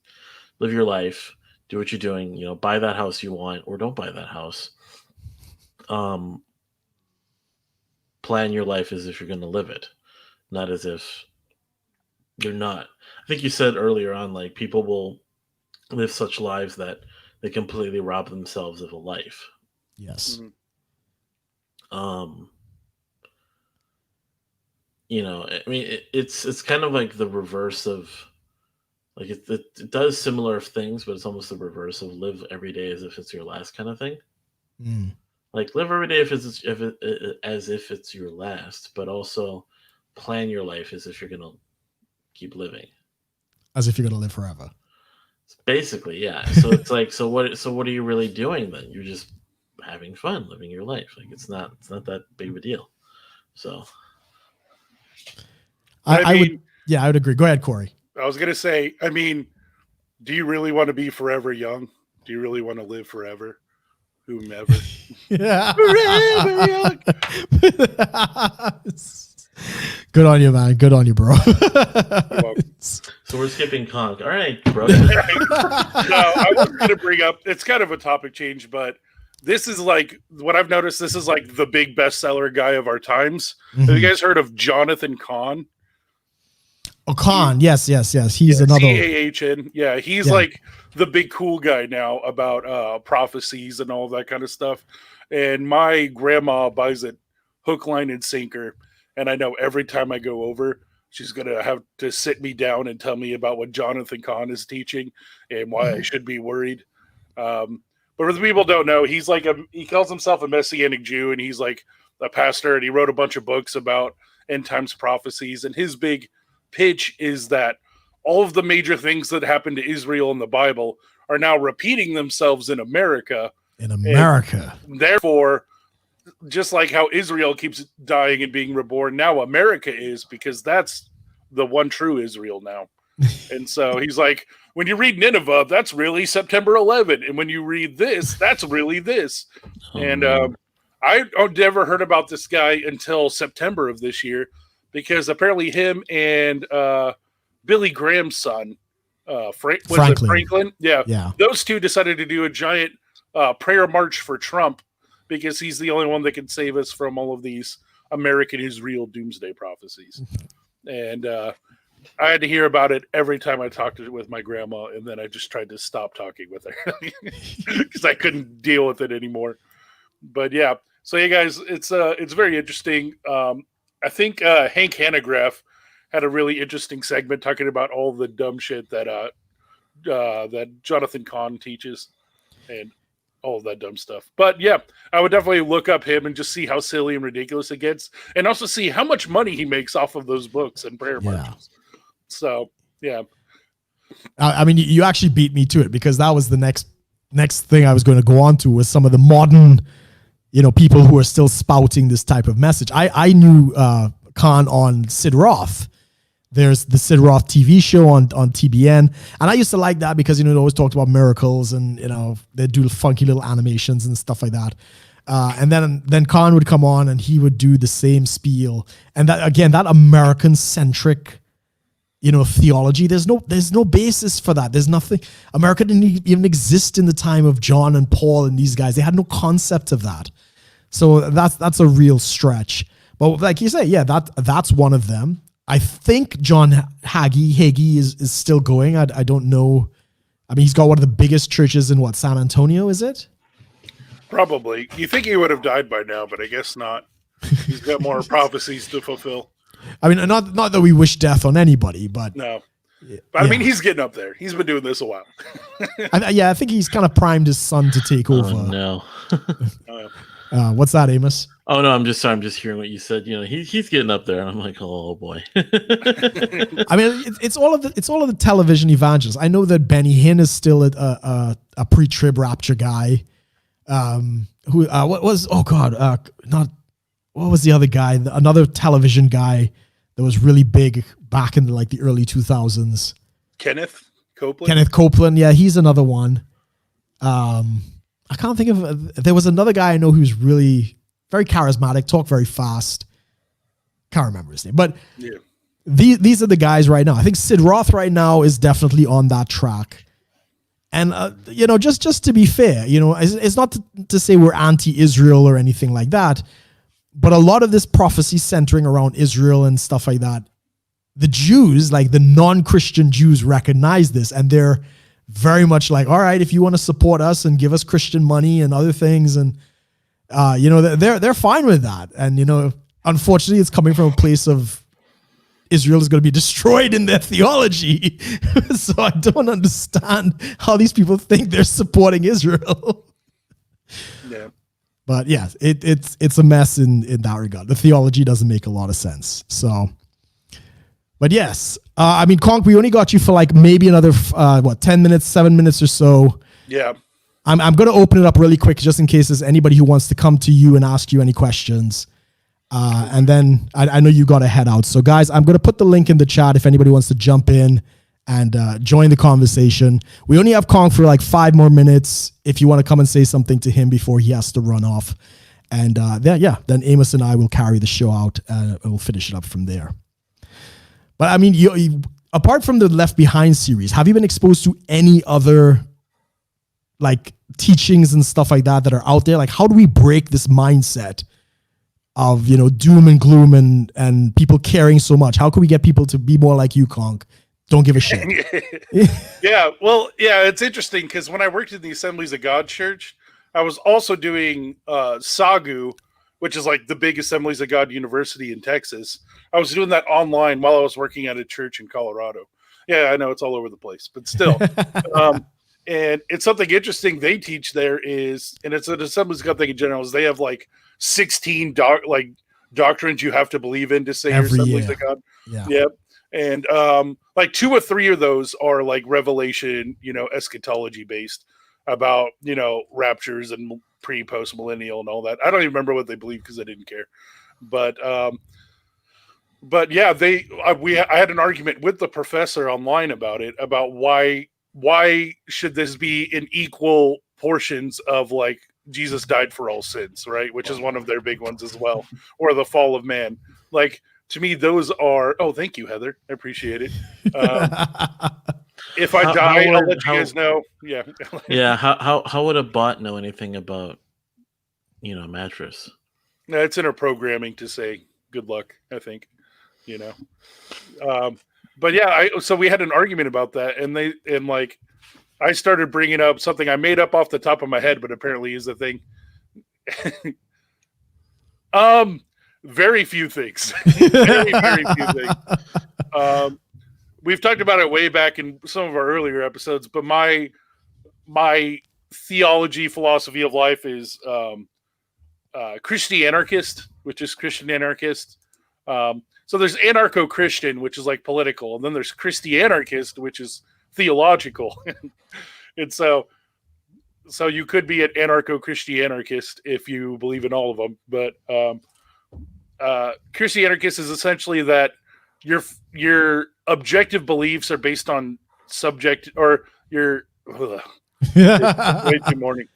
live your life, do what you're doing, you know, buy that house you want or don't buy that house. Plan your life as if you're going to live it, not as if you're not. I think you said earlier on, like, people will live such lives that they completely rob themselves of a life. Yes. You know, I mean, it's kind of like the reverse of, like, it does similar things, but it's almost the reverse of live every day as if it's your last kind of thing. Like, live every day as if it's your last, but also plan your life as if you're gonna keep living, as if you're gonna live forever. Basically, yeah. So it's like, so what are you really doing then? You're just having fun, living your life. Like, it's not that big of a deal. So. I would agree. Go ahead, Corey. I was going to say, I mean, do you really want to be forever young? Do you really want to live forever? Whomever. Yeah. Forever young. Good on you, man. Good on you, bro. So we're skipping CONK. All right, bro. No, I was going to bring up, it's kind of a topic change, but this is like, what I've noticed, this is like the big bestseller guy of our times. Have you guys heard of Jonathan Cahn? Oh, Cahn, yes. He's another CAHN. Yeah, he's like the big cool guy now about prophecies and all that kind of stuff. And my grandma buys it hook, line, and sinker. And I know every time I go over, she's going to have to sit me down and tell me about what Jonathan Cahn is teaching and why I should be worried. But for the people who don't know, he's like he calls himself a Messianic Jew, and he's like a pastor, and he wrote a bunch of books about end times prophecies. And his big pitch is that all of the major things that happened to Israel in the Bible are now repeating themselves in America. Therefore, just like how Israel keeps dying and being reborn, now America is, because that's the one true Israel now. And so he's like, when you read Nineveh, that's really September 11, and when you read this, that's really this. And I never heard about this guy until September of this year, because apparently him and Billy Graham's son, Franklin? Yeah. Those two decided to do a giant prayer march for Trump, because he's the only one that can save us from all of these American Israel doomsday prophecies. And I had to hear about it every time I talked with my grandma, and then I just tried to stop talking with her because I couldn't deal with it anymore. But yeah, so you guys, it's very interesting. I think Hank Hanegraaff had a really interesting segment talking about all the dumb shit that that Jonathan Cahn teaches and all of that dumb stuff. But yeah, I would definitely look up him and just see how silly and ridiculous it gets, and also see how much money he makes off of those books and prayer marches. So yeah, I mean, you actually beat me to it, because that was the next thing I was going to go on to, was some of the modern, people who are still spouting this type of message. I knew Khan on Sid Roth. There's the Sid Roth TV show on TBN, and I used to like that because, it always talked about miracles, and they do funky little animations and stuff like that. And then Khan would come on and he would do the same spiel, and that, again, that American centric, theology. There's no basis for that. There's nothing. America didn't even exist in the time of John and Paul and these guys. They had no concept of that. So that's a real stretch. But like you say, yeah, that's one of them. I think John Hagee is still going. I don't know. I mean, he's got one of the biggest churches in San Antonio, is it? Probably. You think he would have died by now, but I guess not. He's got more prophecies to fulfill. I mean, not that we wish death on anybody, but no. But I mean, he's getting up there. He's been doing this a while. I think he's kind of primed his son to take over. Oh, no. What's that, Amos? Oh no, I'm just hearing what you said. He's getting up there, and I'm like, oh boy. I mean, it's all of the television evangelists. I know that Benny Hinn is still a pre-trib rapture guy. What was the other guy? Another television guy that was really big back in the early 2000s. Kenneth Copeland. Yeah, he's another one. I can't think of. There was another guy I know who's really very charismatic, talk very fast. Can't remember his name, but yeah. These are the guys right now. I think Sid Roth right now is definitely on that track. And just to be fair, it's not to say we're anti-Israel or anything like that, but a lot of this prophecy centering around Israel and stuff like that, the Jews, like the non-Christian Jews, recognize this, and they're very much like, all right, if you want to support us and give us Christian money and other things, and they're fine with that. And unfortunately, it's coming from a place of Israel is going to be destroyed in their theology. So I don't understand how these people think they're supporting Israel. Yeah. But yeah, it's a mess in that regard. The theology doesn't make a lot of sense. So, but yes, I mean, CONK, we only got you for maybe another 10 minutes, 7 minutes or so. Yeah. I'm going to open it up really quick just in case there's anybody who wants to come to you and ask you any questions. And then I know you got to head out. So guys, I'm going to put the link in the chat if anybody wants to jump in and join the conversation. We only have CONK for 5 more minutes if you want to come and say something to him before he has to run off. And then Amos and I will carry the show out and we'll finish it up from there. But I mean, you, apart from the Left Behind series, have you been exposed to any other teachings and stuff like that are out there? How do we break this mindset of, doom and gloom and people caring so much? How can we get people to be more like you, CONK? Don't give a shit. Yeah. Well, yeah, it's interesting because when I worked in the Assemblies of God Church, I was also doing SAGU, which is the big Assemblies of God University in Texas. I was doing that online while I was working at a church in Colorado. Yeah, I know it's all over the place, but still. And it's something interesting they teach there is, and it's an Assemblies of God thing in general, is they have 16 doctrines you have to believe in to say you're Assemblies of God. Yeah. Yep. And 2 or 3 of those are revelation, eschatology based about, raptures and pre-post millennial and all that. I don't even remember what they believe because I didn't care. But yeah, I had an argument with the professor online about it, about why why should this be in equal portions of like Jesus died for all sins, right? Which is one of their big ones as well, or the fall of man. Like, to me, those are. Oh, thank you, Heather. I appreciate it. If I die, I'll let you guys know. Yeah. Yeah. How would a bot know anything about, mattress? No, it's in our programming to say good luck, I think. But yeah, so we had an argument about that, and I started bringing up something I made up off the top of my head, but apparently is the thing. Very few things. Very, very few things. We've talked about it way back in some of our earlier episodes, but my theology, philosophy of life is Christianarchist, which is Christian anarchist. So there's anarcho-Christian, which is like political, and then there's Christianarchist, which is theological. And so you could be an anarcho-Christianarchist if you believe in all of them. But Christianarchist is essentially that your objective beliefs are based on subject, or your way too morning,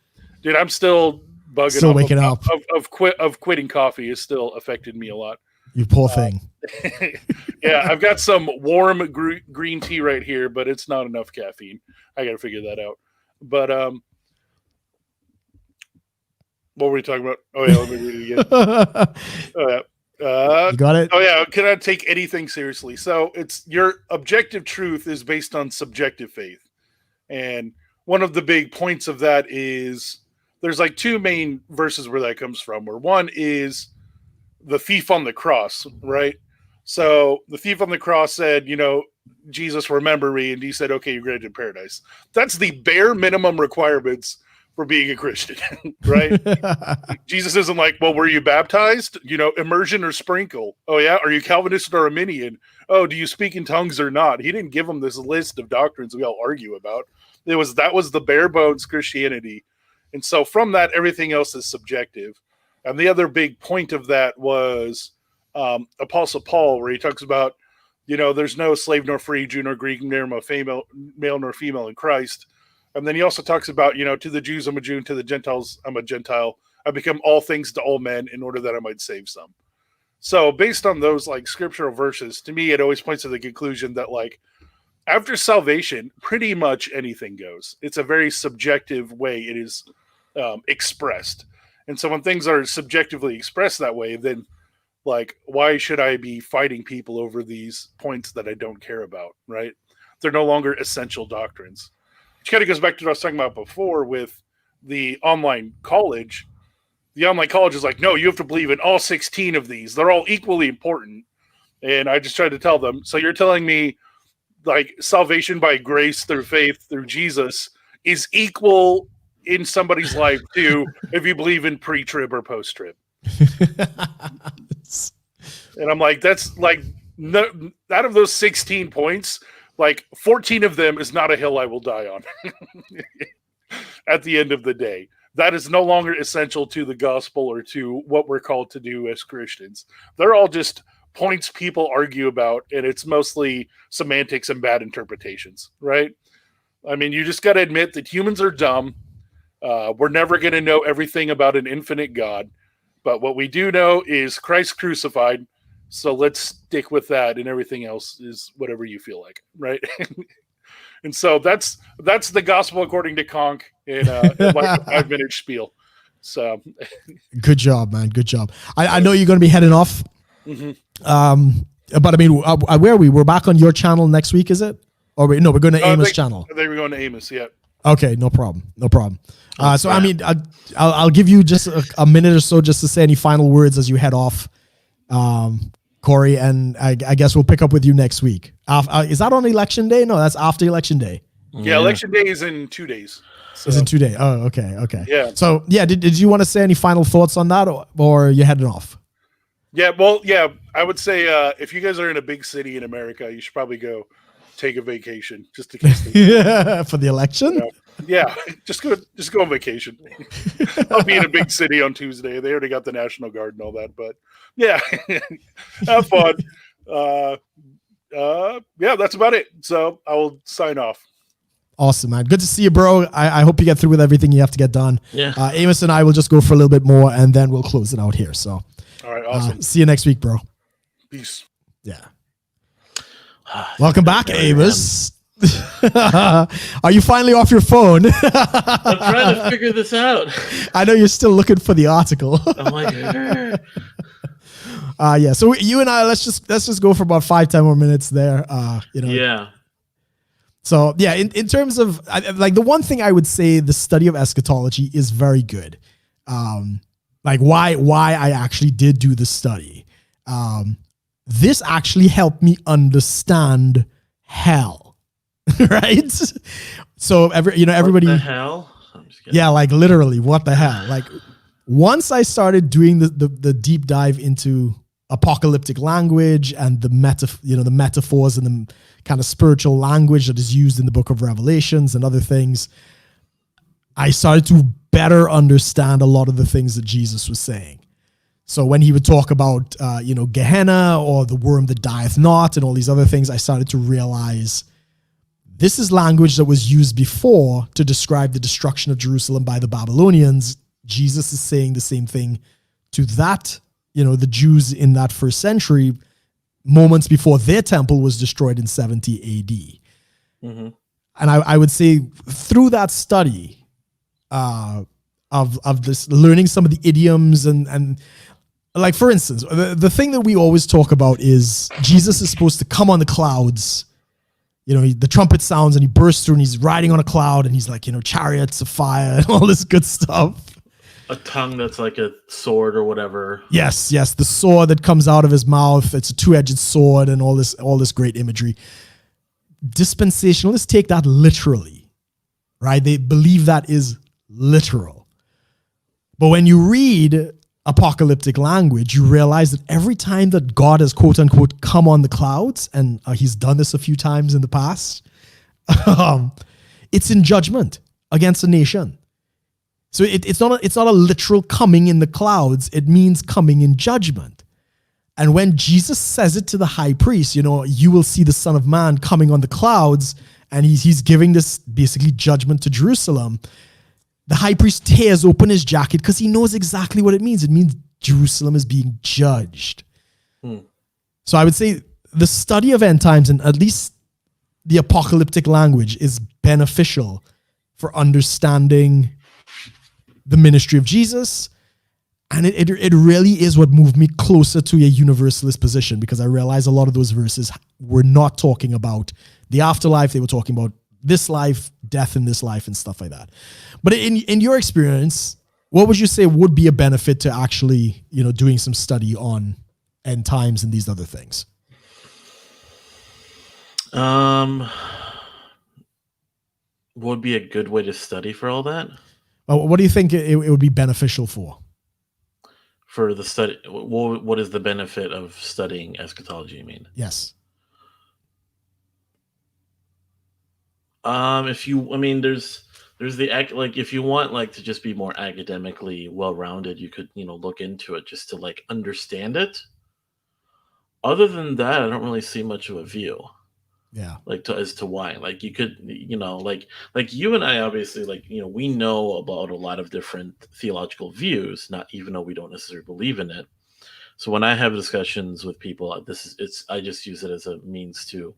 dude. I'm still bugging. Still waking up. Of quitting coffee has still affected me a lot. You poor thing. Yeah, I've got some warm green tea right here, but it's not enough caffeine. I got to figure that out. But what were we talking about? Oh yeah, let me read it again. Oh yeah. You got it? Oh yeah, can I take anything seriously? So it's your objective truth is based on subjective faith. And one of the big points of that is there's like two main verses where that comes from, where one is the thief on the cross, right? So the thief on the cross said, Jesus, remember me. And he said, okay, you're granted paradise. That's the bare minimum requirements for being a Christian, right? Jesus isn't like, well, were you baptized? Immersion or sprinkle? Oh yeah. Are you Calvinist or Arminian? Oh, do you speak in tongues or not? He didn't give them this list of doctrines we all argue about. That was the bare bones Christianity. And so from that, everything else is subjective. And the other big point of that was Apostle Paul, where he talks about, there's no slave nor free, Jew nor Greek, male nor female in Christ. And then he also talks about, to the Jews, I'm a Jew, and to the Gentiles, I'm a Gentile. I become all things to all men in order that I might save some. So based on those like scriptural verses, to me, it always points to the conclusion that like after salvation, pretty much anything goes. It's a very subjective way it is expressed. And so when things are subjectively expressed that way, then like, why should I be fighting people over these points that I don't care about, right? They're no longer essential doctrines. Which kind of goes back to what I was talking about before with the online college. The online college is like, no, you have to believe in all 16 of these. They're all equally important. And I just tried to tell them, so you're telling me like salvation by grace through faith through Jesus is equal in somebody's life too if you believe in pre-trib or post-trib. And I'm like, that's like, no, out of those 16 points, like 14 of them is not a hill I will die on. At the end of the day, that is no longer essential to the gospel or to what we're called to do as Christians. They're all just points people argue about, and it's mostly semantics and bad interpretations, right? I mean, you just got to admit that humans are dumb. We're never going to know everything about an infinite God, but what we do know is Christ crucified. So let's stick with that, and everything else is whatever you feel like, right? And so that's the gospel according to CONK in like a 5-minute spiel. So good job, man. Good job. I know you're going to be heading off. Mm-hmm. But I mean, where are we? We're back on your channel next week, is it? Or no, we're going to Amos' channel. They were going to Amos, yeah. Okay, no problem. So, I mean, I'll give you just a minute or so just to say any final words as you head off, Corey, and I guess we'll pick up with you next week. Is that on Election Day? No, that's after Election Day. Yeah, Election Day is in 2 days. So. It's in 2 days. Oh, okay. Yeah. So, yeah, did you want to say any final thoughts on that, or you're heading off? Yeah, well, yeah, I would say if you guys are in a big city in America, you should probably go take a vacation just in case. For the election? Yeah, just go on vacation. I'll be in a big city on Tuesday. They already got the National Guard and all that, but yeah, have fun. Yeah, that's about it. So I will sign off. Awesome, man. Good to see you, bro. I hope you get through with everything you have to get done. Yeah. Amos and I will just go for a little bit more, and then we'll close it out here. So, all right, awesome. See you next week, bro. Peace. Yeah. Welcome back, Amos. Are you finally off your phone? I'm trying to figure this out. I know you're still looking for the article. I'm like, yeah. So you and I, let's just go for about 5-10 more minutes there. Yeah. So yeah, in terms of like the one thing I would say, the study of eschatology is very good. Like why I actually did do the study. This actually helped me understand hell, right? So everybody. What the hell? Yeah, like literally, what the hell? Like once I started doing the deep dive into apocalyptic language and the metaphors and the kind of spiritual language that is used in the book of Revelations and other things, I started to better understand a lot of the things that Jesus was saying. So when he would talk about, Gehenna or the worm that dieth not and all these other things, I started to realize this is language that was used before to describe the destruction of Jerusalem by the Babylonians. Jesus is saying the same thing to that, the Jews in that first century, moments before their temple was destroyed in 70 AD. Mm-hmm. And I would say through that study of this, learning some of the idioms and like, for instance, the thing that we always talk about is Jesus is supposed to come on the clouds. The trumpet sounds and he bursts through and he's riding on a cloud and he's like, chariots of fire and all this good stuff. A tongue that's like a sword or whatever. Yes. The sword that comes out of his mouth. It's a two-edged sword and all this great imagery. Dispensationalists take that literally, right? They believe that is literal. But when you read apocalyptic language, you realize that every time that God has quote unquote come on the clouds, and he's done this a few times in the past, it's in judgment against a nation. So it's not a literal coming in the clouds. It means coming in judgment. And when Jesus says it to the high priest, you will see the Son of Man coming on the clouds, and he's giving this basically judgment to Jerusalem. The high priest tears open his jacket because he knows exactly what it means. It means Jerusalem is being judged. So I would say the study of end times and at least the apocalyptic language is beneficial for understanding the ministry of Jesus. And it really is what moved me closer to a universalist position, because I realized a lot of those verses were not talking about the afterlife. They were talking about this life, death in this life, and stuff like that. But in your experience, what would you say would be a benefit to actually, doing some study on end times and these other things? Would be a good way to study for all that? What do you think it would be beneficial for? For the study, what is the benefit of studying eschatology, you mean? Yes. There's the like, if you want like to just be more academically well-rounded, you could look into it just to like understand it. Other than that, I don't really see much of a view. Yeah. As to why, like you could, like you and I obviously, like, we know about a lot of different theological views, not even though we don't necessarily believe in it. So when I have discussions with people, I just use it as a means to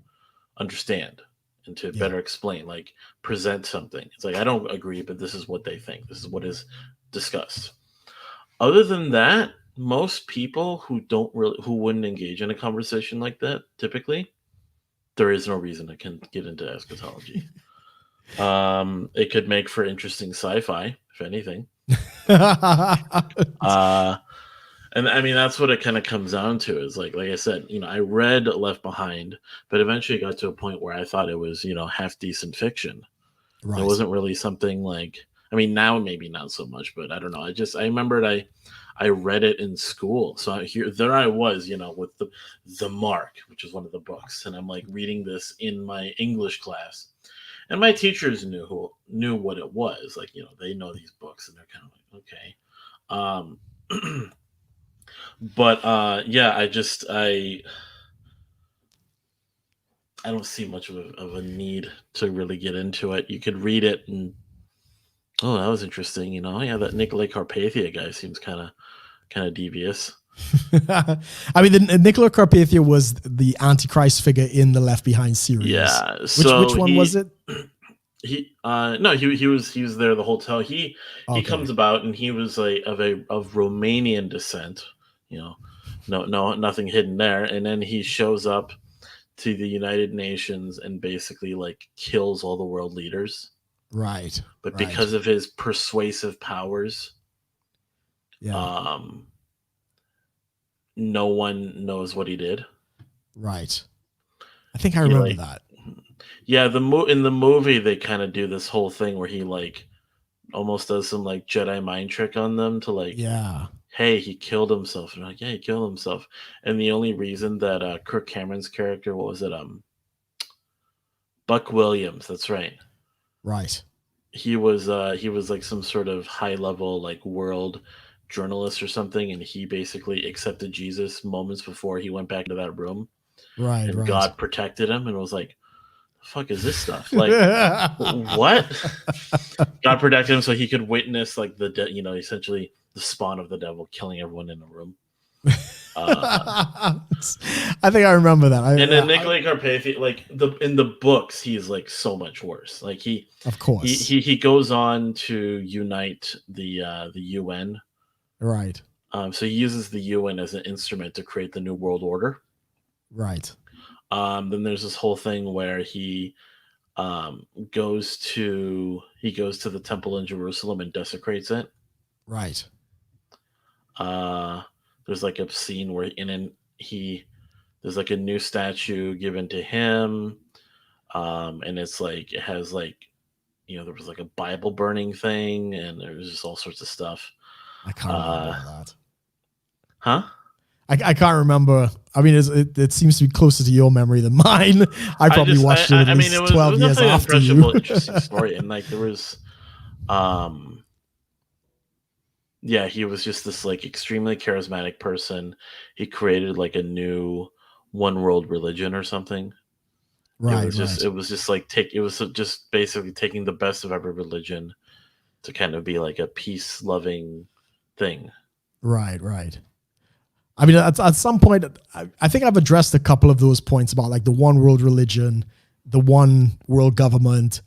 understand and to better explain, like present something. It's like, I don't agree, but this is what they think. This is what is discussed. Other than that, most people who wouldn't engage in a conversation like that, typically, there is no reason to get into eschatology. It could make for interesting sci-fi, if anything. And I mean, that's what it kind of comes down to, is like I said, I read Left Behind, but eventually got to a point where I thought it was, half decent fiction. Right. It wasn't really something like, I mean, now maybe not so much, but I don't know. I remembered I read it in school. So there I was, with the Mark, which is one of the books. And I'm like reading this in my English class. And my teachers knew what it was. Like, they know these books and they're kind of like, okay. But yeah, I I don't see much of a need to really get into it. You could read it and oh, that was interesting. Yeah, that Nikolai Carpathia guy seems kind of devious. I mean, the Nicola Carpathia was the Antichrist figure in the Left Behind series. Yeah. So which one was it? He was there the whole time. He comes about and he was of Romanian descent. Nothing hidden there. And then he shows up to the United Nations and basically like kills all the world leaders. Right. But because of his persuasive powers, no one knows what he did. Right. I think I remember that. Yeah, in the movie they kind of do this whole thing where he like almost does some like Jedi mind trick on them to like, hey, he killed himself. And they're like, yeah, he killed himself. And the only reason that Kirk Cameron's character, what was it? Buck Williams, that's right. Right. He was like some sort of high level like world journalist or something, and he basically accepted Jesus moments before he went back into that room. Right. And God protected him and was like, the fuck is this stuff? Like what? God protected him so he could witness like essentially the spawn of the devil killing everyone in the room. I think I remember that. And then Nikolai Carpathia, like in the books, he's like so much worse. Like of course, he goes on to unite the UN. Right. So he uses the UN as an instrument to create the New World Order. Right. Then there's this whole thing where he goes to the temple in Jerusalem and desecrates it. Right. There's like a scene where there's like a new statue given to him, and it's like it has like there was like a Bible burning thing, and there was just all sorts of stuff. I can't remember that. Huh? I can't remember. I mean, it seems to be closer to your memory than mine. I probably watched it at least 12 years after you. Interesting story, and like there was, yeah, he was just this like extremely charismatic person. He created like a new one world religion or something. Right. It was just basically taking the best of every religion to kind of be like a peace loving thing. Right. I mean, at some point, I think I've addressed a couple of those points about like the one world religion, the one world government.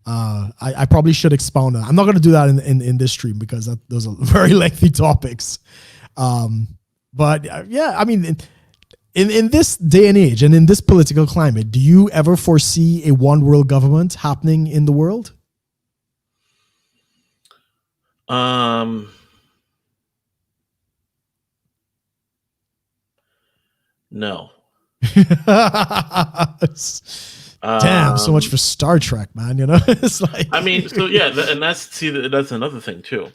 I probably should expound on that. I'm not going to do that in this stream because those are very lengthy topics. But yeah, I mean, in this day and age and in this political climate, do you ever foresee a one world government happening in the world? No. Damn, so much for Star Trek, man. It's like I mean, so yeah, and that's another thing too.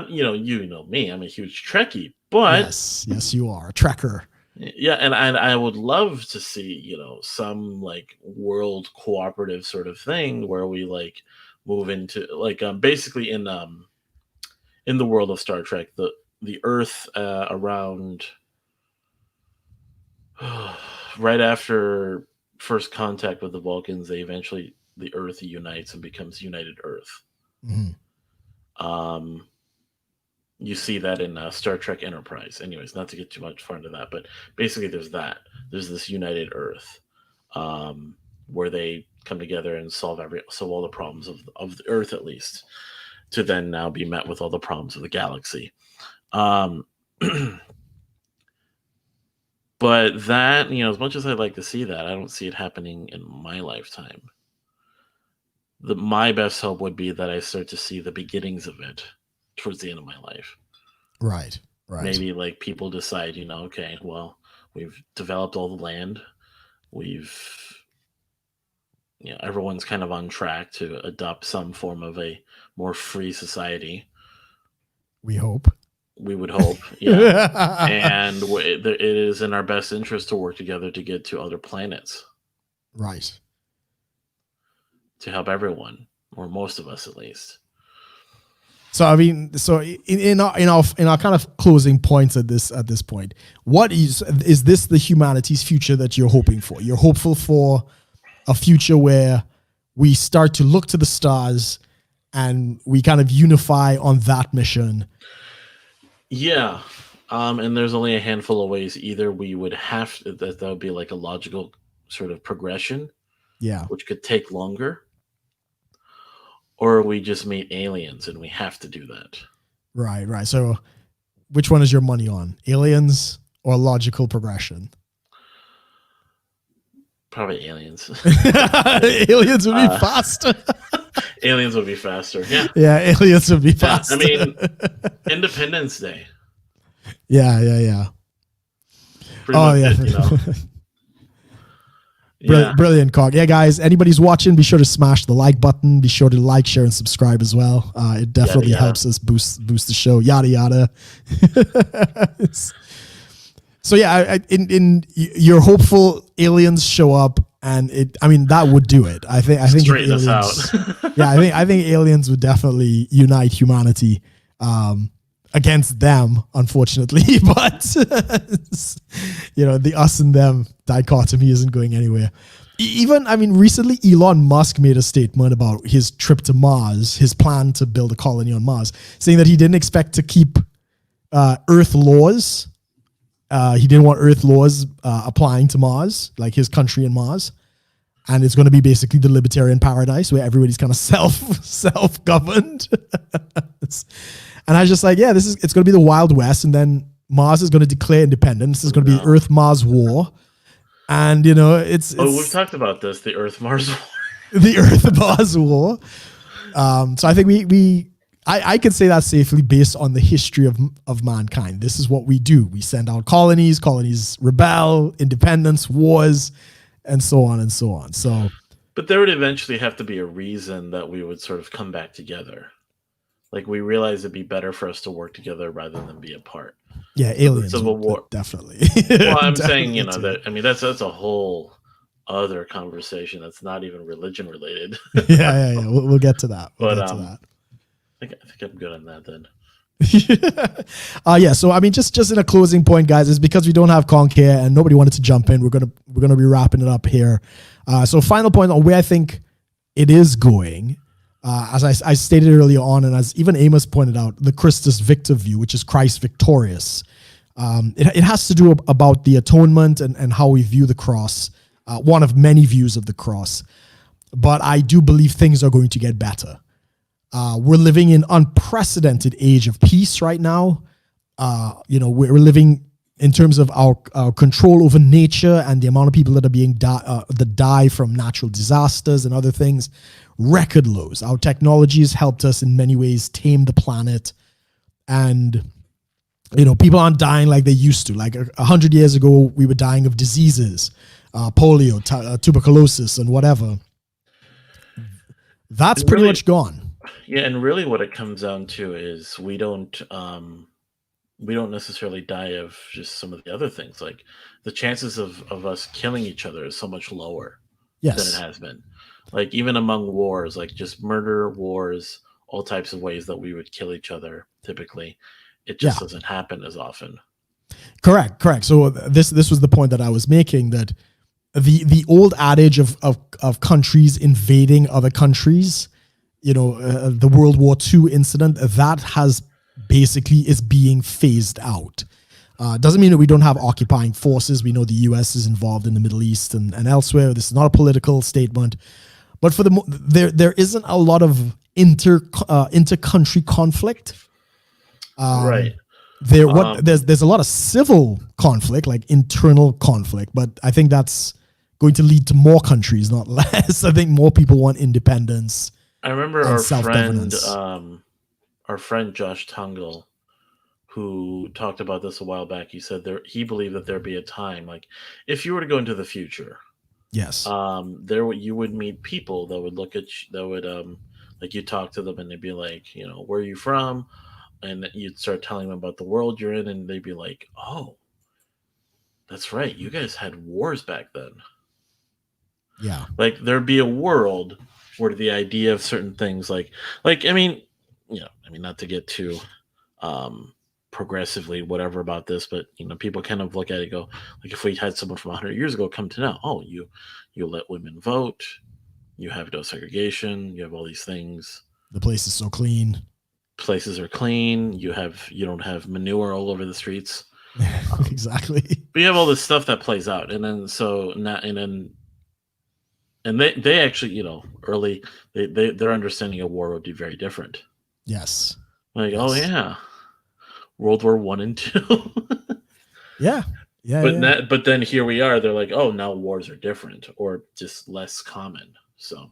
You know me, I'm a huge Trekkie, but yes, you are a Trekker. Yeah, and I would love to see some like world cooperative sort of thing where we like move into like basically in the world of Star Trek, the Earth around right after first contact with the Vulcans, the Earth unites and becomes United Earth. Mm-hmm. You see that in Star Trek Enterprise. Anyways, not to get too much far into that, but basically there's this United Earth where they come together and solve all the problems of the Earth, at least, to then now be met with all the problems of the galaxy. But that, as much as I'd like to see that, I don't see it happening in my lifetime. My best hope would be that I start to see the beginnings of it towards the end of my life. Right. Maybe like people decide, okay, well, we've developed all the land. Everyone's kind of on track to adopt some form of a more free society. We hope. We would hope, yeah. And it is in our best interest to work together to get to other planets. Right. To help everyone, or most of us at least. So I mean, so in our kind of closing points at this point, what is this the humanity's future that you're hoping for? You're hopeful for a future where we start to look to the stars and we kind of unify on that mission. Yeah. And there's only a handful of ways. Either we would have to, that would be like a logical sort of progression, which could take longer, or we just meet aliens and we have to do that. Right. So which one is your money on? Aliens or logical progression? Probably aliens. Aliens would be faster. Aliens would be faster. Yeah. Yeah, aliens would be faster. I mean, Independence Day. Yeah. Pretty much it, you know? Yeah. Brilliant, CONK. Yeah, guys, anybody's watching, be sure to smash the like button. Be sure to like, share, and subscribe as well. It definitely helps us boost the show. Yada yada. So yeah, you're hopeful aliens show up, and that would do it. I think straighten aliens, us out. Yeah, I think aliens would definitely unite humanity. Against them, unfortunately, but the us and them dichotomy isn't going anywhere. Recently Elon Musk made a statement about his trip to Mars, his plan to build a colony on Mars, saying that he didn't expect to keep Earth laws. He didn't want Earth laws applying to Mars, like his country and Mars. And it's going to be basically the libertarian paradise where everybody's kind of self-governed. And I was just like, yeah, it's going to be the Wild West. And then Mars is going to declare independence. This is going to be Earth-Mars war. And, it's we've talked about this, the Earth-Mars war. The Earth-Mars war. So I think I can say that safely based on the history of mankind. This is what we do. We send out colonies rebel, independence, wars, and so on and so on. So, but there would eventually have to be a reason that we would sort of come back together. Like, we realize it'd be better for us to work together rather than be apart. Yeah, aliens. Civil War, definitely. Well, I'm saying, that's a whole other conversation. That's not even religion related. Yeah. We'll get to that. I think I'm good on that then. So just in a closing point, guys, is because we don't have CONK here and nobody wanted to jump in, we're gonna be wrapping it up here. So final point on where I think it is going, as I stated earlier on, and as even Amos pointed out, the Christus Victor view, which is Christ victorious. It has to do about the atonement and how we view the cross, one of many views of the cross. But I do believe things are going to get better. We're living in unprecedented age of peace right now. We're living in terms of our control over nature and the amount of people that are being that die from natural disasters and other things, record lows. Our technology has helped us in many ways tame the planet, and people aren't dying like they used to. Like 100 years ago, we were dying of diseases, polio, tuberculosis, and whatever. That's pretty much gone. Yeah, and really what it comes down to is we don't necessarily die of just some of the other things. Like, the chances of us killing each other is so much lower than it has been. Like, even among wars, like just murder, wars, all types of ways that we would kill each other typically, it just doesn't happen as often. Correct. So this was the point that I was making, that the old adage of countries invading other countries, the World War II incident, that has basically is being phased out. Doesn't mean that we don't have occupying forces. We know the U.S. is involved in the Middle East and elsewhere. This is not a political statement, but for there isn't a lot of inter-country conflict. Right. There's a lot of civil conflict, like internal conflict, but I think that's going to lead to more countries, not less. I think more people want independence. I remember our friend Josh Tungle, who talked about this a while back. He said he believed that there'd be a time, like, if you were to go into the future, you would meet people that would look at you, that would like, you talk to them and they'd be like, where are you from? And you'd start telling them about the world you're in, and they'd be like, oh, that's right, you guys had wars back then. Yeah. Like, there'd be a world where the idea of certain things, like I mean, I mean, not to get too progressively whatever about this, but people kind of look at it and go, like, if we had someone from 100 years ago come to now, oh, you let women vote, you have no segregation, you have all these things, the place is so clean, places are clean, you don't have manure all over the streets. Exactly. But you have all this stuff that plays out, and then they actually, early, their understanding of war would be very different. Yes. Like, yes. Oh yeah, World War I and II. Yeah. But then here we are. They're like, oh, now wars are different or just less common. So,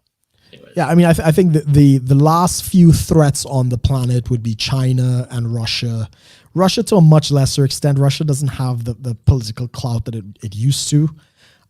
anyways. Yeah, I mean, I think that the last few threats on the planet would be China and Russia. Russia to a much lesser extent. Russia doesn't have the political clout that it used to,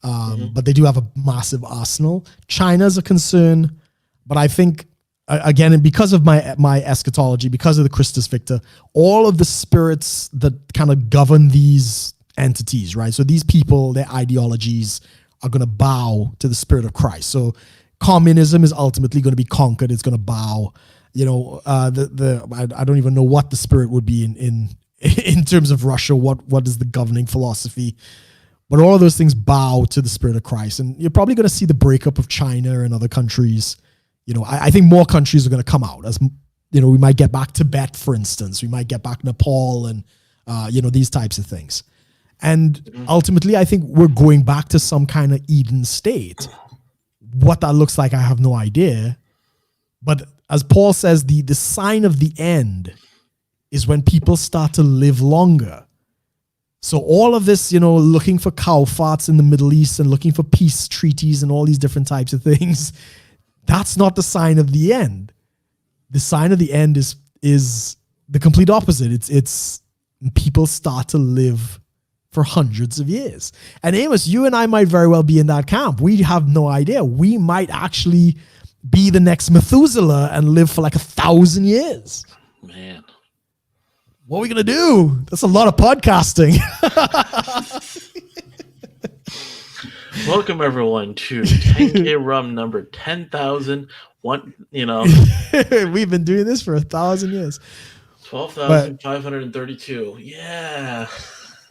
but they do have a massive arsenal. China's a concern, but I think, again, because of my eschatology, because of the Christus Victor, all of the spirits that kind of govern these entities, right? So these people, their ideologies are going to bow to the spirit of Christ. So communism is ultimately going to be conquered. It's going to bow. I don't even know what the spirit would be in terms of Russia. What is the governing philosophy? But all of those things bow to the spirit of Christ. And you're probably going to see the breakup of China and other countries. I think more countries are going to come out, as we might get back Tibet, for instance. We might get back Nepal and these types of things. And ultimately, I think we're going back to some kind of Eden state. What that looks like, I have no idea. But as Paul says, the sign of the end is when people start to live longer. So all of this, looking for cow farts in the Middle East and looking for peace treaties and all these different types of things, that's not the sign of the end. The sign of the end is the complete opposite. It's people start to live for hundreds of years. And Amos, you and I might very well be in that camp. We have no idea. We might actually be the next Methuselah and live for like 1,000 years. Man. What are we going to do? That's a lot of podcasting. Welcome, everyone, to 10K Rum number 10,000. We've been doing this for 1,000 years. 12,532. Yeah.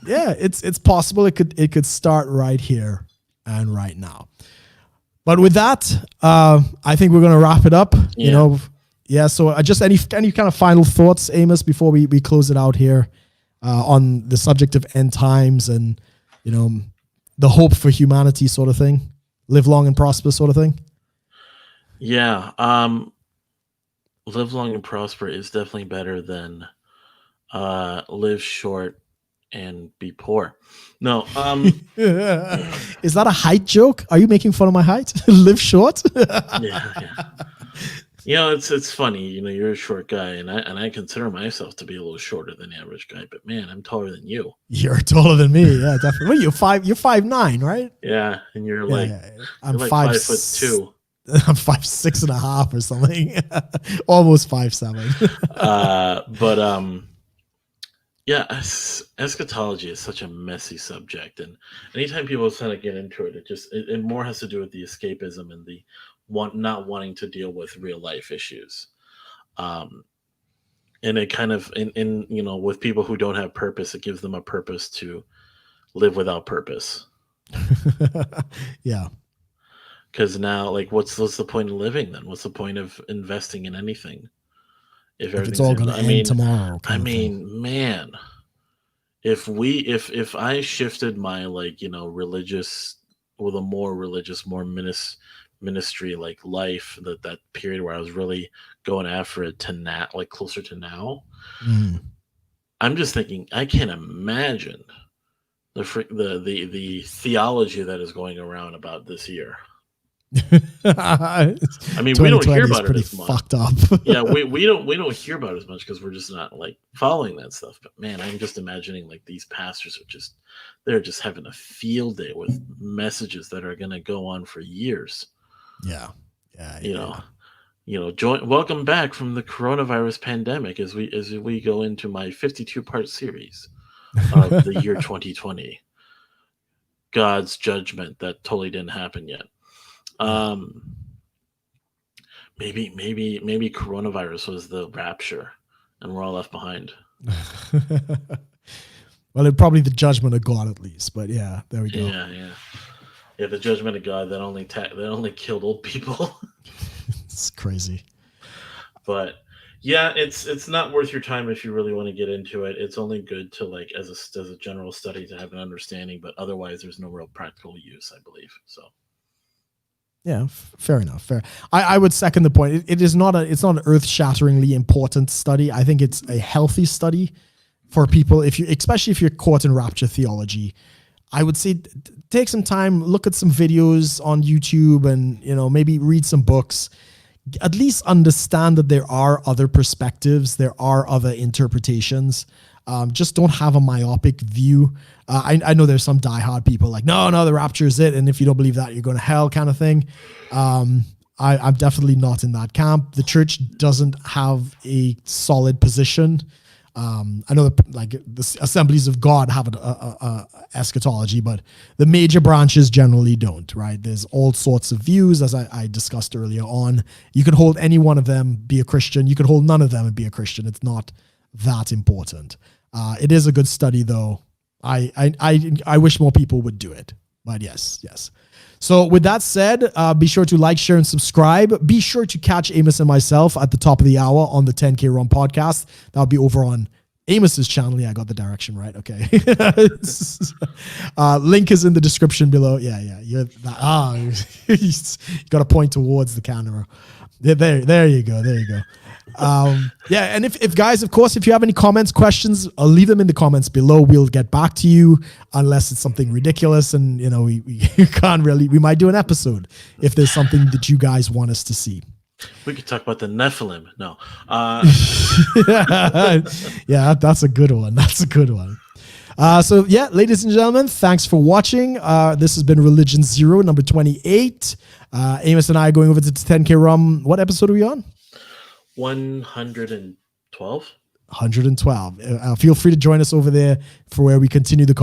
Yeah, it's possible it could start right here and right now. But with that, I think we're going to wrap it up. Yeah. So just any kind of final thoughts, Amos, before we close it out here on the subject of end times and the hope for humanity sort of thing, live long and prosper sort of thing. Yeah, live long and prosper is definitely better than live short and be poor. No. Is that a height joke? Are you making fun of my height? Live short? Yeah. It's funny. You're a short guy, and I consider myself to be a little shorter than the average guy. But man, I'm taller than you. You're taller than me. Yeah, definitely. What are you, 5'9", right? Yeah, and you're I'm like 5'2". I'm 5'6.5" or something. Almost 5'7". But yeah, eschatology is such a messy subject, and anytime people kind of get into it, it more has to do with the escapism and the not wanting to deal with real life issues, and it kind of with people who don't have purpose, it gives them a purpose to live without purpose. Yeah. Because now, like, what's the point of living then? What's the point of investing in anything? If it's all going to end tomorrow. I mean, man, if I shifted my religious with a more religious, more ministry like life, that period where I was really going after it to now, like closer to now, I'm just thinking I can't imagine the theology that is going around about this year. I mean, we don't hear about it as much. Fucked up. Yeah, we don't hear about it as much because we're just not following that stuff. But man, I'm just imagining these pastors they're just having a field day with messages that are going to go on for years. Yeah. Welcome back from the coronavirus pandemic as we go into my 52-part series of the year 2020. God's judgment that totally didn't happen yet. Maybe coronavirus was the rapture, and we're all left behind. Well, it's probably the judgment of God at least, but yeah, there we go. Yeah. The judgment of God that only killed old people. It's crazy. But yeah, it's not worth your time if you really want to get into it. It's only good to like as a general study to have an understanding, but otherwise there's no real practical use, I believe. So yeah, fair enough. Fair. I would second the point. It's not an earth-shatteringly important study. I think it's a healthy study for people, especially if you're caught in rapture theology. I would say take some time, look at some videos on YouTube, and maybe read some books. At least understand that there are other perspectives, there are other interpretations. Just don't have a myopic view. I know there's some diehard people like, no, the rapture is it, and if you don't believe that, you're going to hell, kind of thing. I'm definitely not in that camp. The church doesn't have a solid position. I know the Assemblies of God have a eschatology, but the major branches generally don't, right? There's all sorts of views, as I discussed earlier on. You can hold any one of them, be a Christian. You can hold none of them and be a Christian. It's not that important. It is a good study, though. I wish more people would do it, but yes. So with that said, be sure to like, share, and subscribe. Be sure to catch Amos and myself at the top of the hour on the 10K Run podcast. That'll be over on Amos's channel. Yeah, I got the direction right. Okay. Link is in the description below. Yeah. You got to point towards the camera. There you go. And if guys, of course, if you have any comments, questions, I'll leave them in the comments below. We'll get back to you unless it's something ridiculous, and we can't really. We might do an episode if there's something that you guys want us to see. We could talk about the Nephilim. No. Yeah, that's a good one. So yeah, ladies and gentlemen, thanks for watching. This has been Religion Zero, number 28. Amos and I are going over to 10K Rum. What episode are we on? 112. 112. Feel free to join us over there for where we continue the